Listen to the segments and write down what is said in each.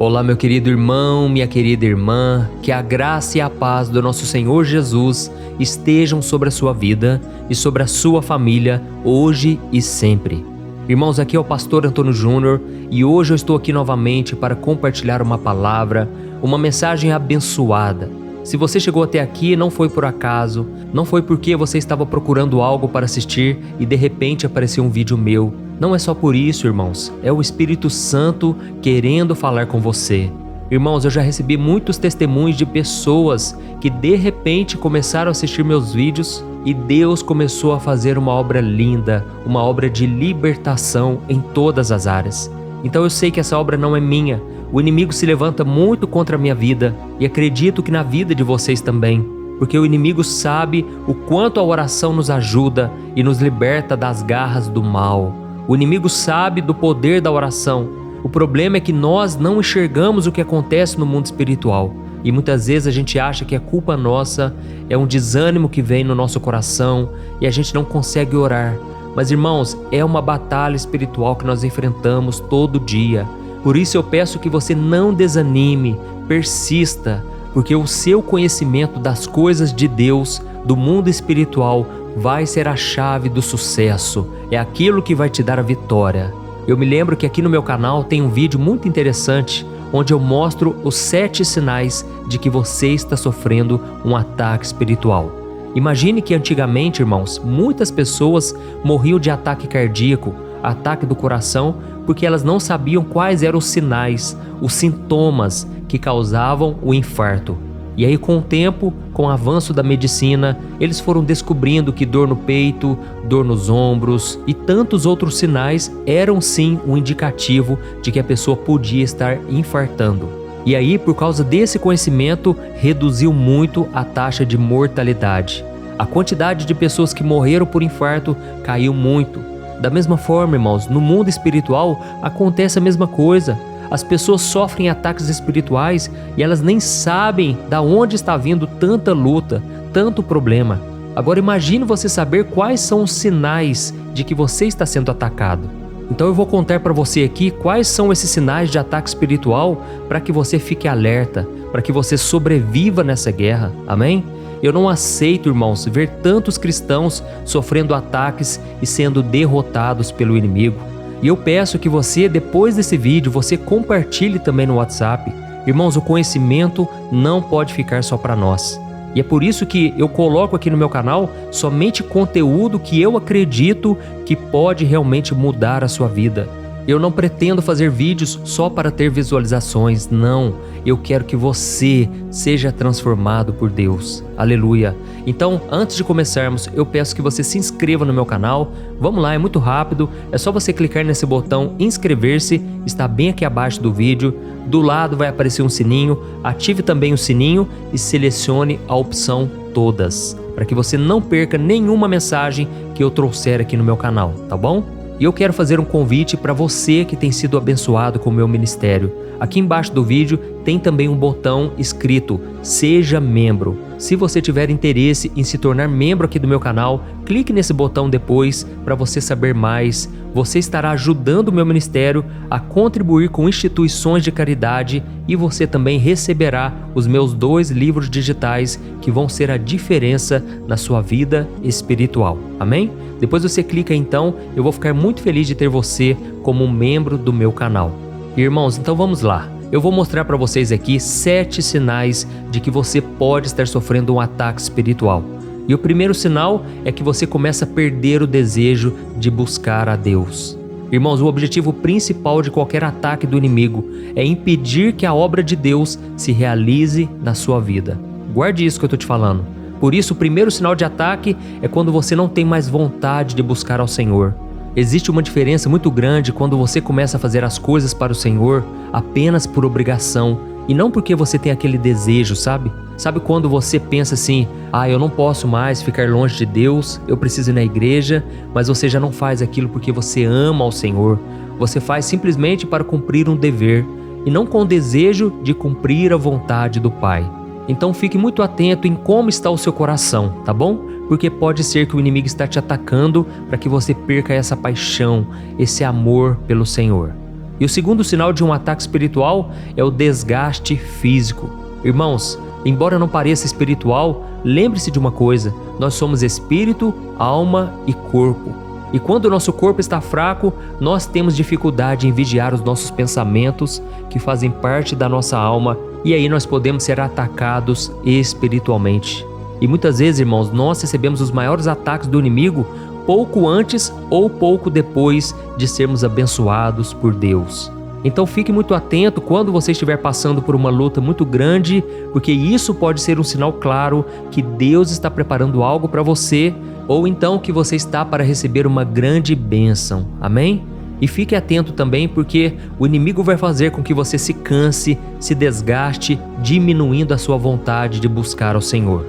Olá, meu querido irmão, minha querida irmã, que a graça e a paz do nosso Senhor Jesus estejam sobre a sua vida e sobre a sua família, hoje e sempre. Irmãos, aqui é o pastor Antônio Júnior e hoje eu estou aqui novamente para compartilhar uma palavra, uma mensagem abençoada. Se você chegou até aqui, não foi por acaso, não foi porque você estava procurando algo para assistir e de repente apareceu um vídeo meu. Não é só por isso, irmãos, é o Espírito Santo querendo falar com você. Irmãos, eu já recebi muitos testemunhos de pessoas que de repente começaram a assistir meus vídeos e Deus começou a fazer uma obra linda, uma obra de libertação em todas as áreas. Então eu sei que essa obra não é minha. O inimigo se levanta muito contra a minha vida e acredito que na vida de vocês também, porque o inimigo sabe o quanto a oração nos ajuda e nos liberta das garras do mal. O inimigo sabe do poder da oração. O problema é que nós não enxergamos o que acontece no mundo espiritual e muitas vezes a gente acha que é culpa nossa, é um desânimo que vem no nosso coração e a gente não consegue orar. Mas irmãos, é uma batalha espiritual que nós enfrentamos todo dia. Por isso eu peço que você não desanime, persista, porque o seu conhecimento das coisas de Deus, do mundo espiritual, vai ser a chave do sucesso. É aquilo que vai te dar a vitória. Eu me lembro que aqui no meu canal tem um vídeo muito interessante, onde eu mostro os 7 sinais de que você está sofrendo um ataque espiritual. Imagine que antigamente, irmãos, muitas pessoas morriam de ataque cardíaco, ataque do coração, porque elas não sabiam quais eram os sinais, os sintomas que causavam o infarto. E aí com o tempo, com o avanço da medicina, eles foram descobrindo que dor no peito, dor nos ombros e tantos outros sinais eram sim um indicativo de que a pessoa podia estar infartando. E aí, por causa desse conhecimento, reduziu muito a taxa de mortalidade. A quantidade de pessoas que morreram por infarto caiu muito. Da mesma forma, irmãos, no mundo espiritual acontece a mesma coisa. As pessoas sofrem ataques espirituais e elas nem sabem de onde está vindo tanta luta, tanto problema. Agora imagine você saber quais são os sinais de que você está sendo atacado. Então eu vou contar para você aqui quais são esses sinais de ataque espiritual para que você fique alerta, para que você sobreviva nessa guerra. Amém? Eu não aceito, irmãos, ver tantos cristãos sofrendo ataques e sendo derrotados pelo inimigo. E eu peço que você, depois desse vídeo, você compartilhe também no WhatsApp. Irmãos, o conhecimento não pode ficar só para nós. E é por isso que eu coloco aqui no meu canal somente conteúdo que eu acredito que pode realmente mudar a sua vida. Eu não pretendo fazer vídeos só para ter visualizações, não. Eu quero que você seja transformado por Deus. Aleluia. Então, antes de começarmos, eu peço que você se inscreva no meu canal. Vamos lá, é muito rápido. É só você clicar nesse botão inscrever-se, está bem aqui abaixo do vídeo. Do lado vai aparecer um sininho. Ative também o sininho e selecione a opção todas, para que você não perca nenhuma mensagem que eu trouxer aqui no meu canal, tá bom? E eu quero fazer um convite para você que tem sido abençoado com o meu ministério. Aqui embaixo do vídeo tem também um botão escrito Seja Membro. Se você tiver interesse em se tornar membro aqui do meu canal, clique nesse botão depois para você saber mais. Você estará ajudando o meu ministério a contribuir com instituições de caridade e você também receberá os meus 2 livros digitais que vão ser a diferença na sua vida espiritual. Amém? Depois você clica então, eu vou ficar muito feliz de ter você como um membro do meu canal. Irmãos, então vamos lá. Eu vou mostrar para vocês aqui 7 sinais de que você pode estar sofrendo um ataque espiritual. E o primeiro sinal é que você começa a perder o desejo de buscar a Deus. Irmãos, o objetivo principal de qualquer ataque do inimigo é impedir que a obra de Deus se realize na sua vida. Guarde isso que eu estou te falando. Por isso, o primeiro sinal de ataque é quando você não tem mais vontade de buscar ao Senhor. Existe uma diferença muito grande quando você começa a fazer as coisas para o Senhor apenas por obrigação e não porque você tem aquele desejo, sabe? Sabe quando você pensa assim, eu não posso mais ficar longe de Deus, eu preciso ir na igreja, mas você já não faz aquilo porque você ama ao Senhor. Você faz simplesmente para cumprir um dever e não com o desejo de cumprir a vontade do Pai. Então fique muito atento em como está o seu coração, tá bom? Porque pode ser que o inimigo está te atacando para que você perca essa paixão, esse amor pelo Senhor. E o segundo sinal de um ataque espiritual é o desgaste físico. Irmãos, embora não pareça espiritual, lembre-se de uma coisa: nós somos espírito, alma e corpo. E quando o nosso corpo está fraco, nós temos dificuldade em vigiar os nossos pensamentos, que fazem parte da nossa alma, e aí nós podemos ser atacados espiritualmente. E muitas vezes, irmãos, nós recebemos os maiores ataques do inimigo pouco antes ou pouco depois de sermos abençoados por Deus. Então fique muito atento quando você estiver passando por uma luta muito grande, porque isso pode ser um sinal claro que Deus está preparando algo para você, ou então que você está para receber uma grande bênção. Amém? E fique atento também, porque o inimigo vai fazer com que você se canse, se desgaste, diminuindo a sua vontade de buscar ao Senhor.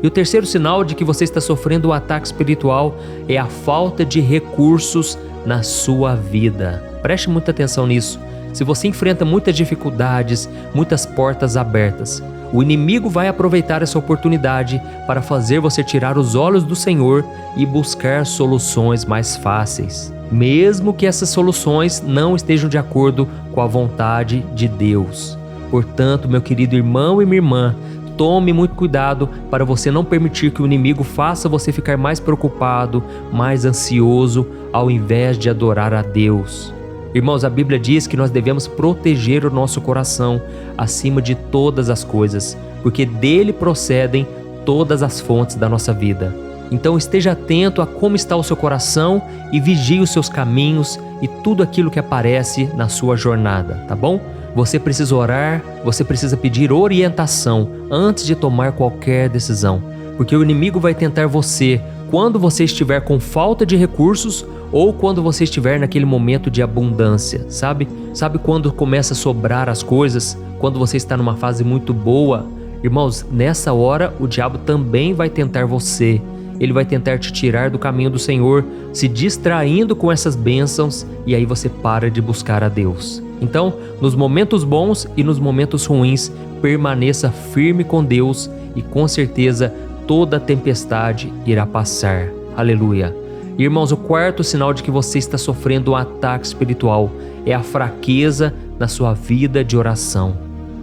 E o terceiro sinal de que você está sofrendo um ataque espiritual é a falta de recursos na sua vida. Preste muita atenção nisso. Se você enfrenta muitas dificuldades, muitas portas abertas, o inimigo vai aproveitar essa oportunidade para fazer você tirar os olhos do Senhor e buscar soluções mais fáceis, mesmo que essas soluções não estejam de acordo com a vontade de Deus. Portanto, meu querido irmão e minha irmã, tome muito cuidado para você não permitir que o inimigo faça você ficar mais preocupado, mais ansioso, ao invés de adorar a Deus. Irmãos, a Bíblia diz que nós devemos proteger o nosso coração acima de todas as coisas, porque dele procedem todas as fontes da nossa vida. Então esteja atento a como está o seu coração e vigie os seus caminhos e tudo aquilo que aparece na sua jornada, tá bom? Você precisa orar, você precisa pedir orientação antes de tomar qualquer decisão, porque o inimigo vai tentar você quando você estiver com falta de recursos ou quando você estiver naquele momento de abundância, sabe? Sabe quando começa a sobrar as coisas? Quando você está numa fase muito boa? Irmãos, nessa hora o diabo também vai tentar você. Ele vai tentar te tirar do caminho do Senhor, se distraindo com essas bênçãos, e aí você para de buscar a Deus. Então, nos momentos bons e nos momentos ruins, permaneça firme com Deus e com certeza toda tempestade irá passar. Aleluia! Irmãos, o quarto sinal de que você está sofrendo um ataque espiritual é a fraqueza na sua vida de oração.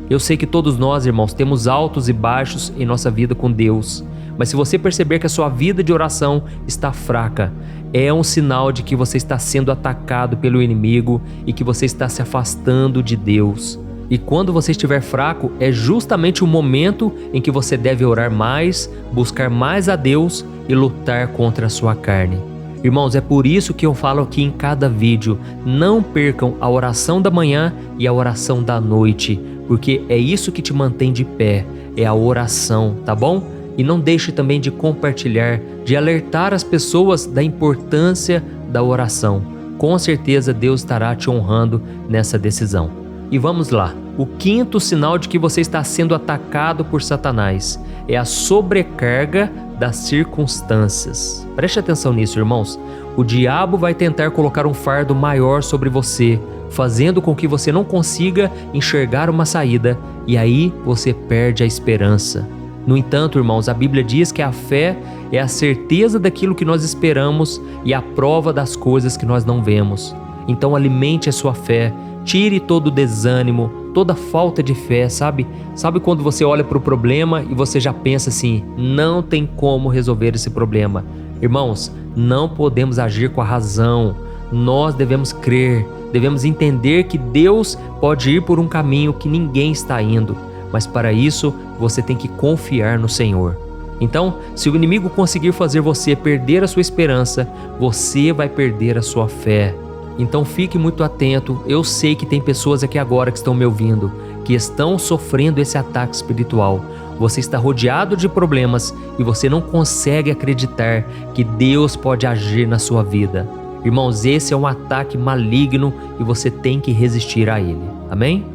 Eu sei que todos nós, irmãos, temos altos e baixos em nossa vida com Deus, mas se você perceber que a sua vida de oração está fraca, é um sinal de que você está sendo atacado pelo inimigo e que você está se afastando de Deus. E quando você estiver fraco, é justamente o momento em que você deve orar mais, buscar mais a Deus e lutar contra a sua carne. Irmãos, é por isso que eu falo aqui em cada vídeo, não percam a oração da manhã e a oração da noite, porque é isso que te mantém de pé, é a oração, tá bom? E não deixe também de compartilhar, de alertar as pessoas da importância da oração. Com certeza Deus estará te honrando nessa decisão. E vamos lá, o quinto sinal de que você está sendo atacado por Satanás é a sobrecarga das circunstâncias. Preste atenção nisso, irmãos. O diabo vai tentar colocar um fardo maior sobre você, fazendo com que você não consiga enxergar uma saída, e aí você perde a esperança. No entanto, irmãos, a Bíblia diz que a fé é a certeza daquilo que nós esperamos e a prova das coisas que nós não vemos. Então alimente a sua fé, tire todo o desânimo, toda falta de fé, sabe? Sabe quando você olha para o problema e você já pensa assim, não tem como resolver esse problema. Irmãos, não podemos agir com a razão, nós devemos crer, devemos entender que Deus pode ir por um caminho que ninguém está indo, mas para isso você tem que confiar no Senhor. Então, se o inimigo conseguir fazer você perder a sua esperança, você vai perder a sua fé. Então fique muito atento, eu sei que tem pessoas aqui agora que estão me ouvindo, que estão sofrendo esse ataque espiritual. Você está rodeado de problemas e você não consegue acreditar que Deus pode agir na sua vida. Irmãos, esse é um ataque maligno e você tem que resistir a ele. Amém?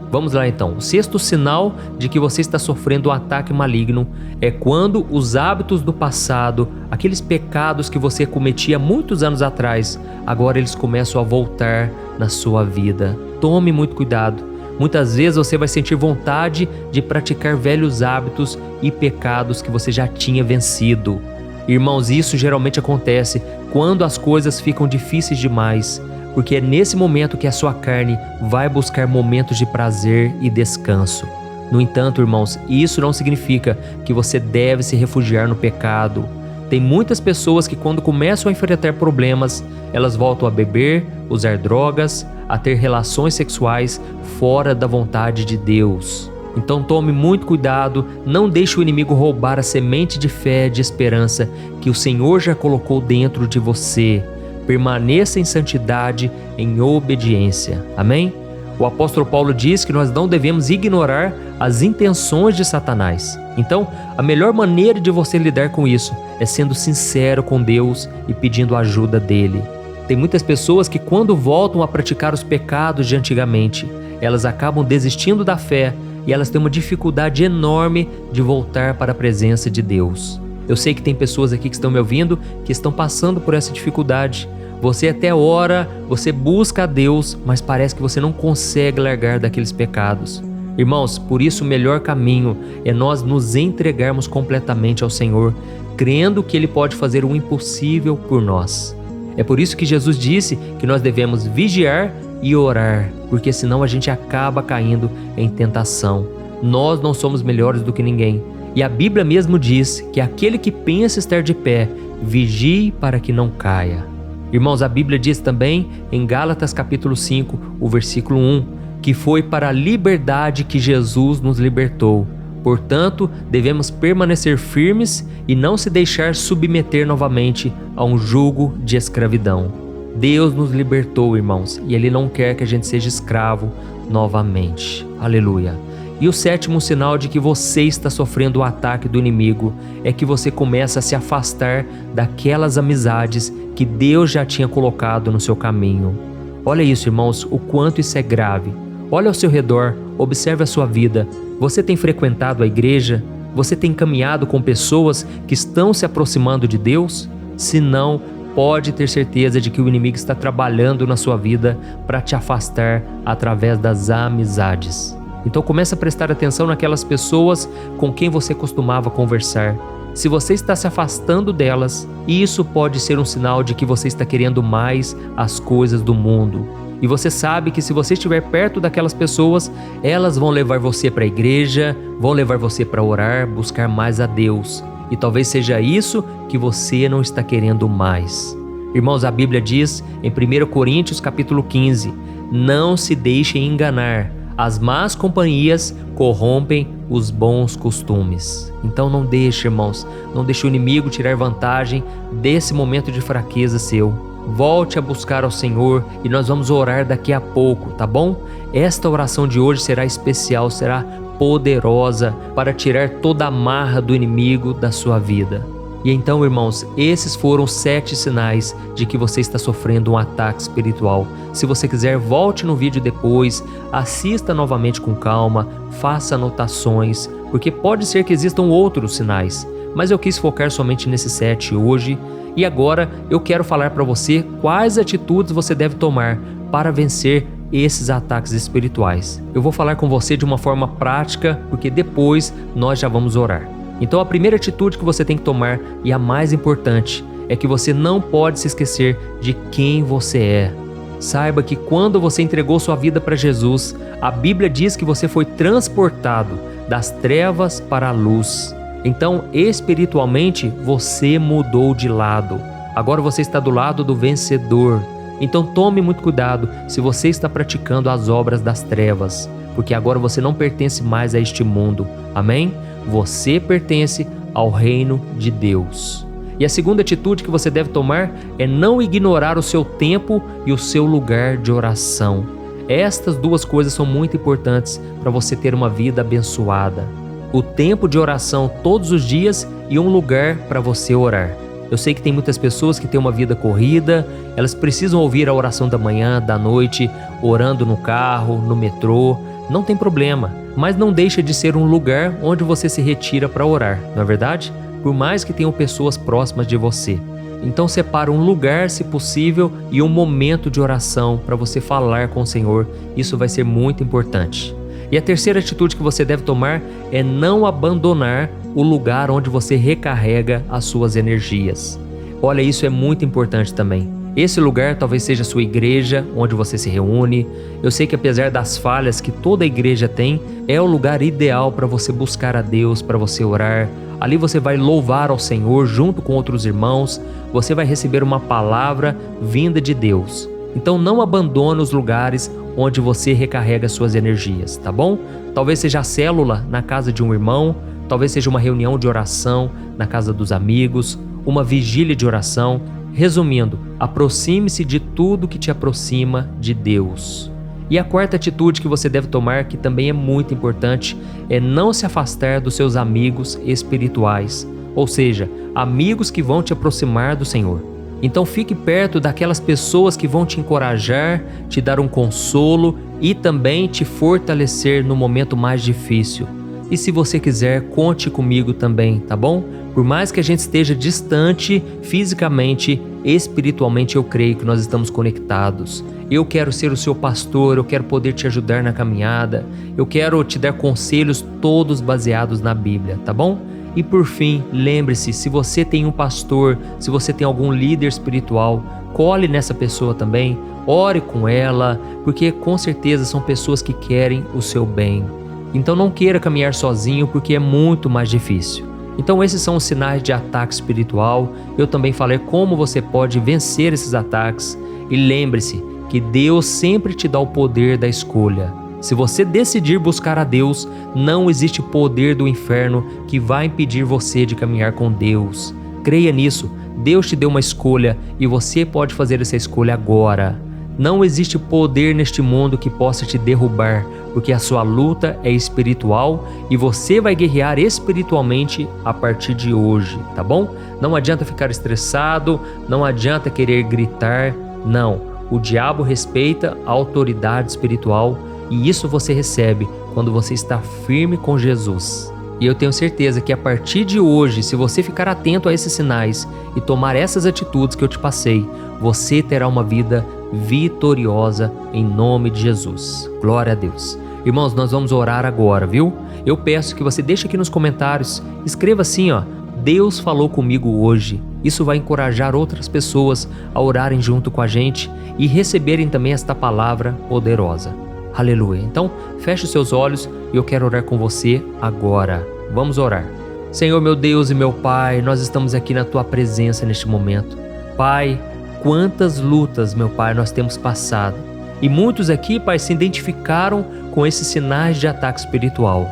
Vamos lá então. O sexto sinal de que você está sofrendo um ataque maligno é quando os hábitos do passado, aqueles pecados que você cometia muitos anos atrás, agora eles começam a voltar na sua vida. Tome muito cuidado. Muitas vezes você vai sentir vontade de praticar velhos hábitos e pecados que você já tinha vencido. Irmãos, isso geralmente acontece quando as coisas ficam difíceis demais, porque é nesse momento que a sua carne vai buscar momentos de prazer e descanso. No entanto, irmãos, isso não significa que você deve se refugiar no pecado. Tem muitas pessoas que quando começam a enfrentar problemas, elas voltam a beber, usar drogas, a ter relações sexuais fora da vontade de Deus. Então tome muito cuidado, não deixe o inimigo roubar a semente de fé e de esperança que o Senhor já colocou dentro de você. Permaneça em santidade, em obediência. Amém? O apóstolo Paulo diz que nós não devemos ignorar as intenções de Satanás. Então, a melhor maneira de você lidar com isso é sendo sincero com Deus e pedindo ajuda dele. Tem muitas pessoas que quando voltam a praticar os pecados de antigamente, elas acabam desistindo da fé e elas têm uma dificuldade enorme de voltar para a presença de Deus. Eu sei que tem pessoas aqui que estão me ouvindo que estão passando por essa dificuldade. Você até ora, você busca a Deus, mas parece que você não consegue largar daqueles pecados. Irmãos, por isso o melhor caminho é nós nos entregarmos completamente ao Senhor, crendo que Ele pode fazer o impossível por nós. É por isso que Jesus disse que nós devemos vigiar e orar, porque senão a gente acaba caindo em tentação. Nós não somos melhores do que ninguém. E a Bíblia mesmo diz que aquele que pensa estar de pé, vigie para que não caia. Irmãos, a Bíblia diz também em Gálatas capítulo 5, o versículo 1, que foi para a liberdade que Jesus nos libertou. Portanto, devemos permanecer firmes e não se deixar submeter novamente a um jugo de escravidão. Deus nos libertou, irmãos, e Ele não quer que a gente seja escravo novamente. Aleluia! E o sétimo sinal de que você está sofrendo o ataque do inimigo é que você começa a se afastar daquelas amizades que Deus já tinha colocado no seu caminho. Olha isso, irmãos, o quanto isso é grave. Olha ao seu redor, observe a sua vida. Você tem frequentado a igreja? Você tem caminhado com pessoas que estão se aproximando de Deus? Se não, pode ter certeza de que o inimigo está trabalhando na sua vida para te afastar através das amizades. Então comece a prestar atenção naquelas pessoas com quem você costumava conversar. Se você está se afastando delas, isso pode ser um sinal de que você está querendo mais as coisas do mundo. E você sabe que se você estiver perto daquelas pessoas, elas vão levar você para a igreja, vão levar você para orar, buscar mais a Deus. E talvez seja isso que você não está querendo mais. Irmãos, a Bíblia diz em 1 Coríntios capítulo 15, não se deixem enganar. As más companhias corrompem os bons costumes. Então não deixe, irmãos, não deixe o inimigo tirar vantagem desse momento de fraqueza seu. Volte a buscar ao Senhor e nós vamos orar daqui a pouco, tá bom? Esta oração de hoje será especial, será poderosa para tirar toda a marra do inimigo da sua vida. E então, irmãos, esses foram 7 sinais de que você está sofrendo um ataque espiritual. Se você quiser, volte no vídeo depois, assista novamente com calma, faça anotações, porque pode ser que existam outros sinais, mas eu quis focar somente nesses 7 hoje. E agora eu quero falar para você quais atitudes você deve tomar para vencer esses ataques espirituais. Eu vou falar com você de uma forma prática, porque depois nós já vamos orar. Então a primeira atitude que você tem que tomar, e a mais importante, é que você não pode se esquecer de quem você é. Saiba que quando você entregou sua vida para Jesus, a Bíblia diz que você foi transportado das trevas para a luz. Então, espiritualmente, você mudou de lado. Agora você está do lado do vencedor. Então tome muito cuidado se você está praticando as obras das trevas, porque agora você não pertence mais a este mundo. Amém? Você pertence ao reino de Deus. E a segunda atitude que você deve tomar é não ignorar o seu tempo e o seu lugar de oração. Estas duas coisas são muito importantes para você ter uma vida abençoada. O tempo de oração todos os dias e um lugar para você orar. Eu sei que tem muitas pessoas que têm uma vida corrida, elas precisam ouvir a oração da manhã, da noite, orando no carro, no metrô. Não tem problema, mas não deixa de ser um lugar onde você se retira para orar, não é verdade? Por mais que tenham pessoas próximas de você. Então separa um lugar, se possível, e um momento de oração para você falar com o Senhor. Isso vai ser muito importante. E a terceira atitude que você deve tomar é não abandonar o lugar onde você recarrega as suas energias. Olha, isso é muito importante também. Esse lugar talvez seja a sua igreja, onde você se reúne. Eu sei que apesar das falhas que toda igreja tem, é o lugar ideal para você buscar a Deus, para você orar. Ali você vai louvar ao Senhor junto com outros irmãos. Você vai receber uma palavra vinda de Deus. Então não abandone os lugares onde você recarrega suas energias, tá bom? Talvez seja a célula na casa de um irmão, talvez seja uma reunião de oração na casa dos amigos, uma vigília de oração. Resumindo, aproxime-se de tudo que te aproxima de Deus. E a quarta atitude que você deve tomar, que também é muito importante, é não se afastar dos seus amigos espirituais, ou seja, amigos que vão te aproximar do Senhor. Então fique perto daquelas pessoas que vão te encorajar, te dar um consolo e também te fortalecer no momento mais difícil. E se você quiser, conte comigo também, tá bom? Por mais que a gente esteja distante fisicamente, espiritualmente eu creio que nós estamos conectados. Eu quero ser o seu pastor, eu quero poder te ajudar na caminhada, eu quero te dar conselhos todos baseados na Bíblia, tá bom? E por fim, lembre-se, se você tem um pastor, se você tem algum líder espiritual, cole nessa pessoa também, ore com ela, porque com certeza são pessoas que querem o seu bem. Então não queira caminhar sozinho, porque é muito mais difícil. Então esses são os sinais de ataque espiritual. Eu também falei como você pode vencer esses ataques. E lembre-se que Deus sempre te dá o poder da escolha. Se você decidir buscar a Deus, não existe poder do inferno que vai impedir você de caminhar com Deus. Creia nisso. Deus te deu uma escolha e você pode fazer essa escolha agora. Não existe poder neste mundo que possa te derrubar, porque a sua luta é espiritual e você vai guerrear espiritualmente a partir de hoje, tá bom? Não adianta ficar estressado, não adianta querer gritar, não. O diabo respeita a autoridade espiritual e isso você recebe quando você está firme com Jesus. E eu tenho certeza que a partir de hoje, se você ficar atento a esses sinais e tomar essas atitudes que eu te passei, você terá uma vida vitoriosa em nome de Jesus. Glória a Deus. Irmãos, nós vamos orar agora, viu? Eu peço que você deixe aqui nos comentários, escreva assim, ó: Deus falou comigo hoje. Isso vai encorajar outras pessoas a orarem junto com a gente e receberem também esta palavra poderosa. Aleluia. Então, feche os seus olhos e eu quero orar com você agora. Vamos orar. Senhor, meu Deus e meu Pai, nós estamos aqui na Tua presença neste momento. Pai, quantas lutas, meu Pai, nós temos passado. E muitos aqui, Pai, se identificaram com esses sinais de ataque espiritual.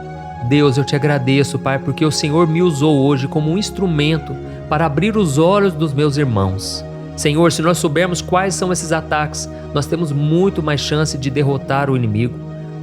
Deus, eu te agradeço, Pai, porque o Senhor me usou hoje como um instrumento para abrir os olhos dos meus irmãos. Senhor, se nós soubermos quais são esses ataques, nós temos muito mais chance de derrotar o inimigo.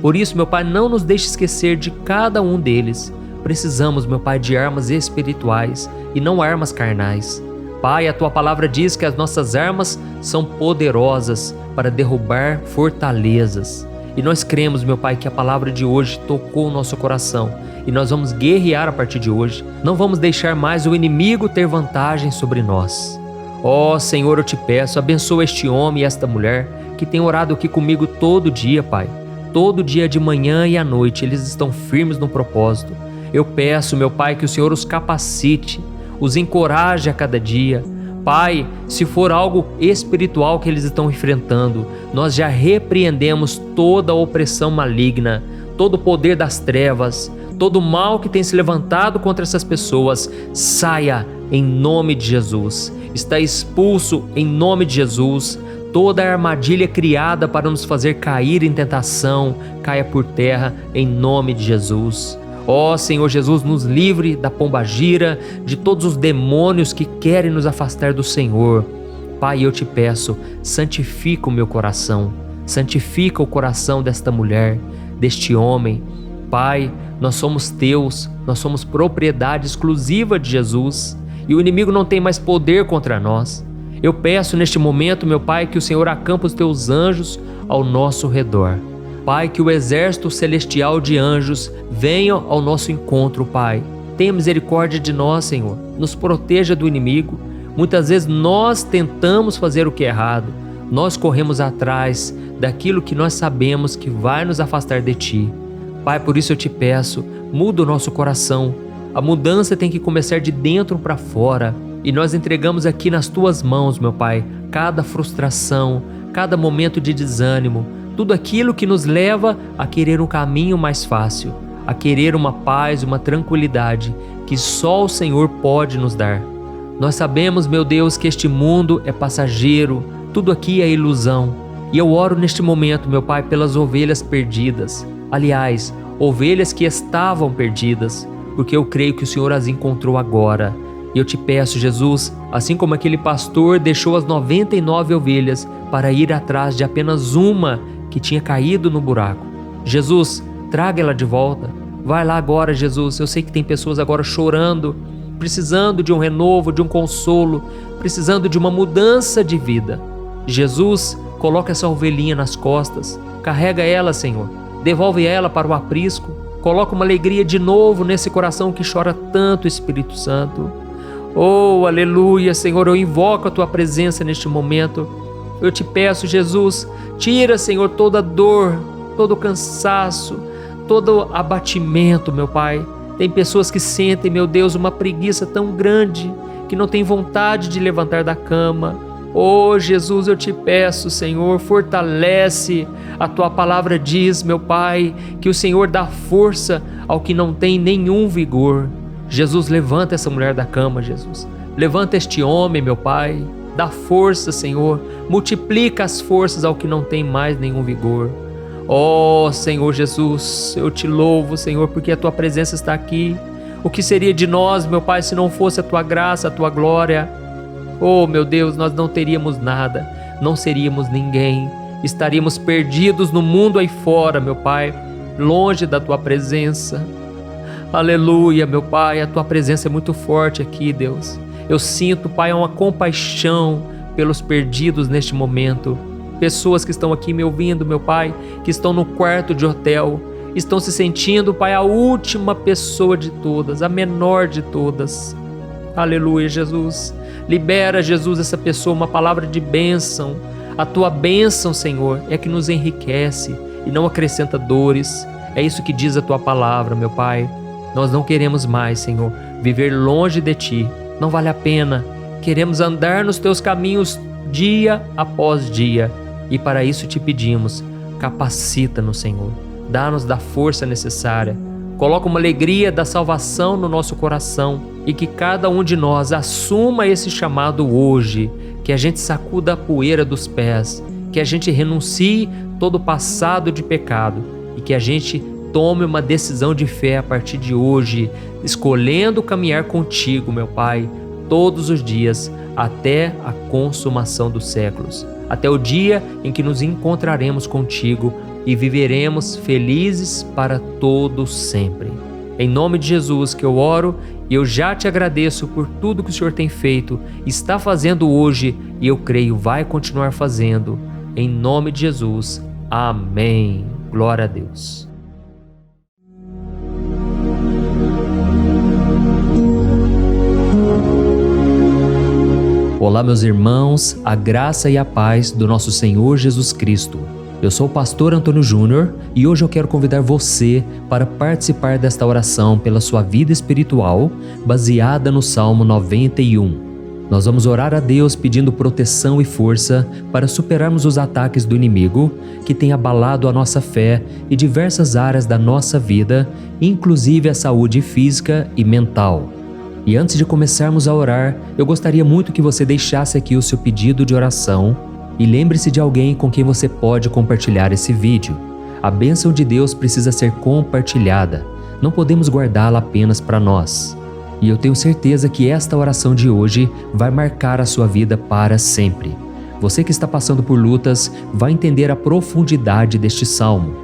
Por isso, meu Pai, não nos deixe esquecer de cada um deles. Precisamos, meu Pai, de armas espirituais e não armas carnais. Pai, a Tua palavra diz que as nossas armas são poderosas para derrubar fortalezas. E nós cremos, meu Pai, que a palavra de hoje tocou o nosso coração. E nós vamos guerrear a partir de hoje. Não vamos deixar mais o inimigo ter vantagem sobre nós. Ó Senhor, eu te peço, abençoa este homem e esta mulher que tem orado aqui comigo todo dia, Pai. Todo dia de manhã e à noite, eles estão firmes no propósito. Eu peço, meu Pai, que o Senhor os capacite, os encoraje a cada dia. Pai, se for algo espiritual que eles estão enfrentando, nós já repreendemos toda a opressão maligna, todo o poder das trevas, todo o mal que tem se levantado contra essas pessoas, saia em nome de Jesus. Está expulso em nome de Jesus. Toda a armadilha criada para nos fazer cair em tentação, caia por terra em nome de Jesus. Ó Senhor Jesus, nos livre da pombagira, de todos os demônios que querem nos afastar do Senhor. Pai, eu te peço, santifica o meu coração, santifica o coração desta mulher, deste homem. Pai, nós somos teus, nós somos propriedade exclusiva de Jesus e o inimigo não tem mais poder contra nós. Eu peço neste momento, meu Pai, que o Senhor acampe os teus anjos ao nosso redor. Pai, que o exército celestial de anjos venha ao nosso encontro, Pai. Tenha misericórdia de nós, Senhor. Nos proteja do inimigo. Muitas vezes nós tentamos fazer o que é errado. Nós corremos atrás daquilo que nós sabemos que vai nos afastar de Ti. Pai, por isso eu te peço, muda o nosso coração. A mudança tem que começar de dentro para fora. E nós entregamos aqui nas Tuas mãos, meu Pai, cada frustração, cada momento de desânimo, tudo aquilo que nos leva a querer um caminho mais fácil, a querer uma paz, uma tranquilidade que só o Senhor pode nos dar. Nós sabemos, meu Deus, que este mundo é passageiro, tudo aqui é ilusão. E eu oro neste momento, meu Pai, pelas ovelhas perdidas. Aliás, ovelhas que estavam perdidas, porque eu creio que o Senhor as encontrou agora. E eu te peço, Jesus, assim como aquele pastor deixou as 99 ovelhas para ir atrás de apenas uma que tinha caído no buraco. Jesus, traga ela de volta. Vai lá agora, Jesus. Eu sei que tem pessoas agora chorando, precisando de um renovo, de um consolo, precisando de uma mudança de vida. Jesus, coloca essa ovelhinha nas costas, carrega ela, Senhor, devolve ela para o aprisco, coloca uma alegria de novo nesse coração que chora tanto, Espírito Santo. Oh, aleluia, Senhor, eu invoco a Tua presença neste momento. Eu te peço, Jesus, tira, Senhor, toda dor, todo cansaço, todo abatimento, meu Pai. Tem pessoas que sentem, meu Deus, uma preguiça tão grande que não tem vontade de levantar da cama. Oh, Jesus, eu te peço, Senhor, fortalece. A Tua palavra diz, meu Pai, que o Senhor dá força ao que não tem nenhum vigor. Jesus, levanta essa mulher da cama, Jesus. Levanta este homem, meu Pai. Dá força, Senhor. Multiplica as forças ao que não tem mais nenhum vigor. Oh, Senhor Jesus, eu te louvo, Senhor, porque a Tua presença está aqui. O que seria de nós, meu Pai, se não fosse a Tua graça, a Tua glória? Oh, meu Deus, nós não teríamos nada, não seríamos ninguém. Estaríamos perdidos no mundo aí fora, meu Pai, longe da Tua presença. Aleluia, meu Pai, a Tua presença é muito forte aqui, Deus. Eu sinto, Pai, uma compaixão pelos perdidos neste momento. Pessoas que estão aqui me ouvindo, meu Pai, que estão no quarto de hotel, estão se sentindo, Pai, a última pessoa de todas, a menor de todas. Aleluia, Jesus. Libera, Jesus, essa pessoa uma palavra de bênção. A Tua bênção, Senhor, é que nos enriquece e não acrescenta dores. É isso que diz a Tua palavra, meu Pai. Nós não queremos mais, Senhor, viver longe de Ti. Não vale a pena. Queremos andar nos Teus caminhos dia após dia. E para isso te pedimos, capacita-nos, Senhor. Dá-nos da força necessária. Coloca uma alegria da salvação no nosso coração e que cada um de nós assuma esse chamado hoje. Que a gente sacuda a poeira dos pés. Que a gente renuncie todo o passado de pecado. E que a gente tome uma decisão de fé a partir de hoje, escolhendo caminhar contigo, meu Pai, todos os dias, até a consumação dos séculos, até o dia em que nos encontraremos contigo e viveremos felizes para todo sempre. Em nome de Jesus que eu oro e eu já te agradeço por tudo que o Senhor tem feito, está fazendo hoje e eu creio vai continuar fazendo. Em nome de Jesus, amém. Glória a Deus. Olá, meus irmãos, a graça e a paz do nosso Senhor Jesus Cristo. Eu sou o pastor Antônio Júnior e hoje eu quero convidar você para participar desta oração pela sua vida espiritual, baseada no Salmo 91. Nós vamos orar a Deus pedindo proteção e força para superarmos os ataques do inimigo que tem abalado a nossa fé e diversas áreas da nossa vida, inclusive a saúde física e mental. E antes de começarmos a orar, eu gostaria muito que você deixasse aqui o seu pedido de oração e lembre-se de alguém com quem você pode compartilhar esse vídeo. A bênção de Deus precisa ser compartilhada, não podemos guardá-la apenas para nós. E eu tenho certeza que esta oração de hoje vai marcar a sua vida para sempre. Você que está passando por lutas vai entender a profundidade deste salmo.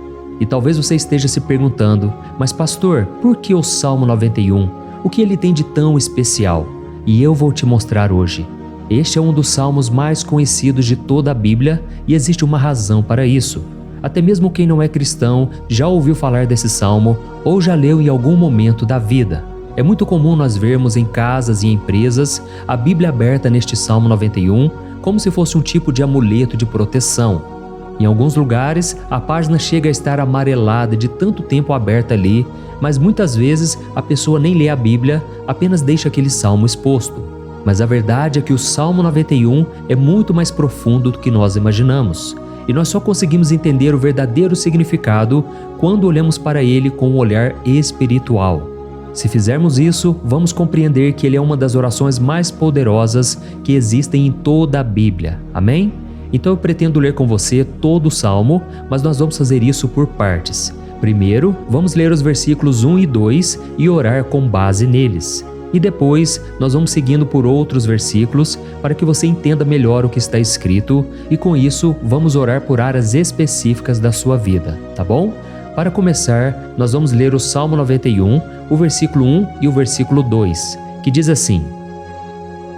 E talvez você esteja se perguntando, mas pastor, por que o Salmo 91? O que ele tem de tão especial? E eu vou te mostrar hoje. Este é um dos salmos mais conhecidos de toda a Bíblia e existe uma razão para isso. Até mesmo quem não é cristão já ouviu falar desse salmo ou já leu em algum momento da vida. É muito comum nós vermos em casas e empresas a Bíblia aberta neste Salmo 91 como se fosse um tipo de amuleto de proteção. Em alguns lugares, a página chega a estar amarelada de tanto tempo aberta ali, mas muitas vezes a pessoa nem lê a Bíblia, apenas deixa aquele salmo exposto. Mas a verdade é que o Salmo 91 é muito mais profundo do que nós imaginamos. E nós só conseguimos entender o verdadeiro significado quando olhamos para ele com um olhar espiritual. Se fizermos isso, vamos compreender que ele é uma das orações mais poderosas que existem em toda a Bíblia. Amém? Então eu pretendo ler com você todo o Salmo, mas nós vamos fazer isso por partes. Primeiro, vamos ler os versículos 1 e 2 e orar com base neles. E depois, nós vamos seguindo por outros versículos para que você entenda melhor o que está escrito e com isso, vamos orar por áreas específicas da sua vida, tá bom? Para começar, nós vamos ler o Salmo 91, o versículo 1 e o versículo 2, que diz assim: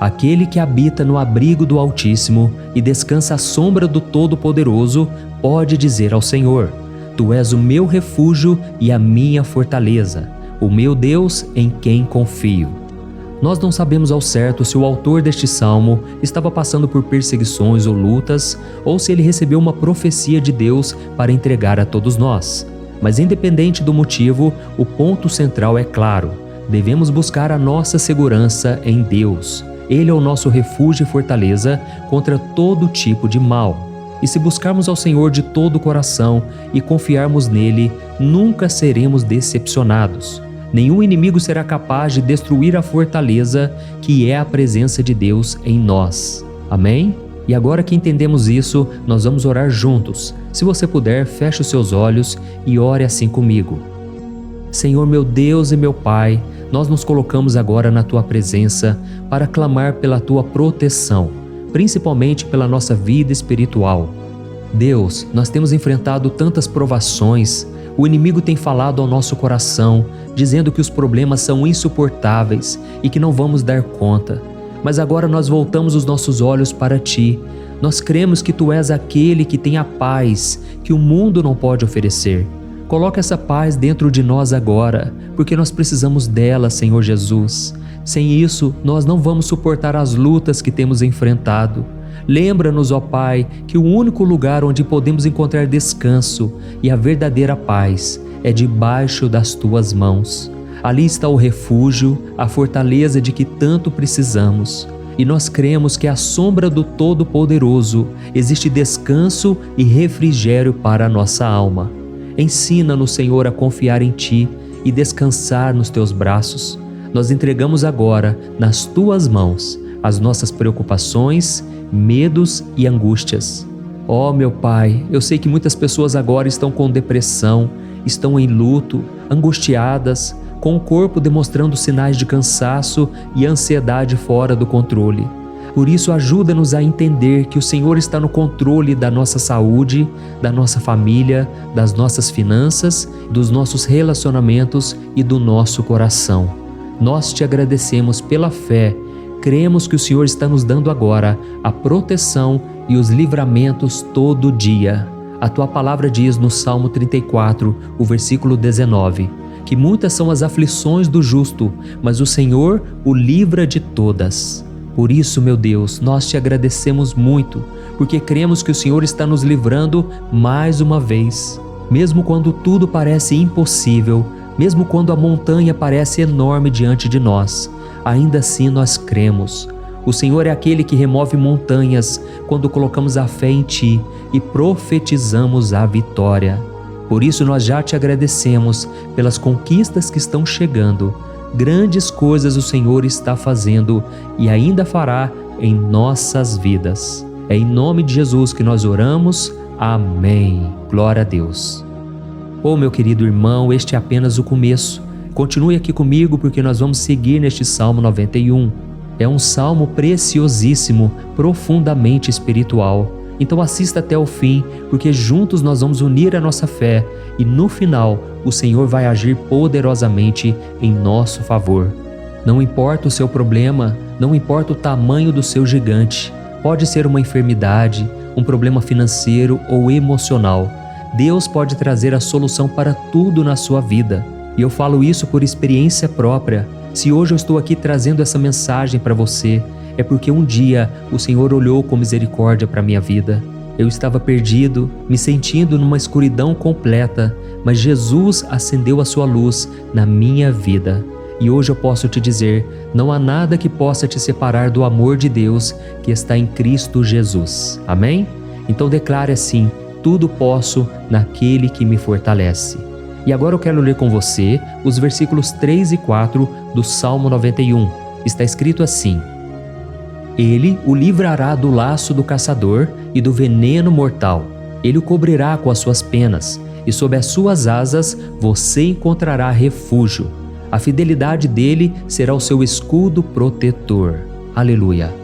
Aquele que habita no abrigo do Altíssimo e descansa à sombra do Todo-Poderoso pode dizer ao Senhor: Tu és o meu refúgio e a minha fortaleza, o meu Deus em quem confio. Nós não sabemos ao certo se o autor deste salmo estava passando por perseguições ou lutas, ou se ele recebeu uma profecia de Deus para entregar a todos nós. Mas independente do motivo, o ponto central é claro: devemos buscar a nossa segurança em Deus. Ele é o nosso refúgio e fortaleza contra todo tipo de mal. E se buscarmos ao Senhor de todo o coração e confiarmos nele, nunca seremos decepcionados. Nenhum inimigo será capaz de destruir a fortaleza que é a presença de Deus em nós. Amém? E agora que entendemos isso, nós vamos orar juntos. Se você puder, feche os seus olhos e ore assim comigo. Senhor meu Deus e meu Pai, nós nos colocamos agora na Tua presença para clamar pela Tua proteção, principalmente pela nossa vida espiritual. Deus, nós temos enfrentado tantas provações, o inimigo tem falado ao nosso coração, dizendo que os problemas são insuportáveis e que não vamos dar conta. Mas agora nós voltamos os nossos olhos para Ti. Nós cremos que Tu és aquele que tem a paz que o mundo não pode oferecer. Coloca essa paz dentro de nós agora, porque nós precisamos dela, Senhor Jesus. Sem isso, nós não vamos suportar as lutas que temos enfrentado. Lembra-nos, ó Pai, que o único lugar onde podemos encontrar descanso e a verdadeira paz é debaixo das Tuas mãos. Ali está o refúgio, a fortaleza de que tanto precisamos. E nós cremos que à sombra do Todo-Poderoso existe descanso e refrigério para a nossa alma. Ensina-nos, Senhor, a confiar em Ti e descansar nos Teus braços. Nós entregamos agora, nas Tuas mãos, as nossas preocupações, medos e angústias. Ó meu Pai, eu sei que muitas pessoas agora estão com depressão, estão em luto, angustiadas, com o corpo demonstrando sinais de cansaço e ansiedade fora do controle. Por isso, ajuda-nos a entender que o Senhor está no controle da nossa saúde, da nossa família, das nossas finanças, dos nossos relacionamentos e do nosso coração. Nós Te agradecemos pela fé. Cremos que o Senhor está nos dando agora a proteção e os livramentos todo dia. A Tua palavra diz no Salmo 34, o versículo 19, que muitas são as aflições do justo, mas o Senhor o livra de todas. Por isso, meu Deus, nós Te agradecemos muito, porque cremos que o Senhor está nos livrando mais uma vez. Mesmo quando tudo parece impossível, mesmo quando a montanha parece enorme diante de nós, ainda assim nós cremos. O Senhor é aquele que remove montanhas quando colocamos a fé em Ti e profetizamos a vitória. Por isso nós já Te agradecemos pelas conquistas que estão chegando. Grandes coisas o Senhor está fazendo e ainda fará em nossas vidas. É em nome de Jesus que nós oramos. Amém. Glória a Deus. Oh, meu querido irmão, este é apenas o começo. Continue aqui comigo porque nós vamos seguir neste Salmo 91. É um salmo preciosíssimo, profundamente espiritual. Então assista até o fim, porque juntos nós vamos unir a nossa fé e no final o Senhor vai agir poderosamente em nosso favor. Não importa o seu problema, não importa o tamanho do seu gigante. Pode ser uma enfermidade, um problema financeiro ou emocional. Deus pode trazer a solução para tudo na sua vida. E eu falo isso por experiência própria. Se hoje eu estou aqui trazendo essa mensagem para você, é porque um dia o Senhor olhou com misericórdia para a minha vida. Eu estava perdido, me sentindo numa escuridão completa, mas Jesus acendeu a sua luz na minha vida. E hoje eu posso te dizer, não há nada que possa te separar do amor de Deus que está em Cristo Jesus. Amém? Então declare assim: tudo posso naquele que me fortalece. E agora eu quero ler com você os versículos 3 e 4 do Salmo 91. Está escrito assim: Ele o livrará do laço do caçador e do veneno mortal. Ele o cobrirá com as suas penas, e sob as suas asas você encontrará refúgio. A fidelidade dele será o seu escudo protetor. Aleluia.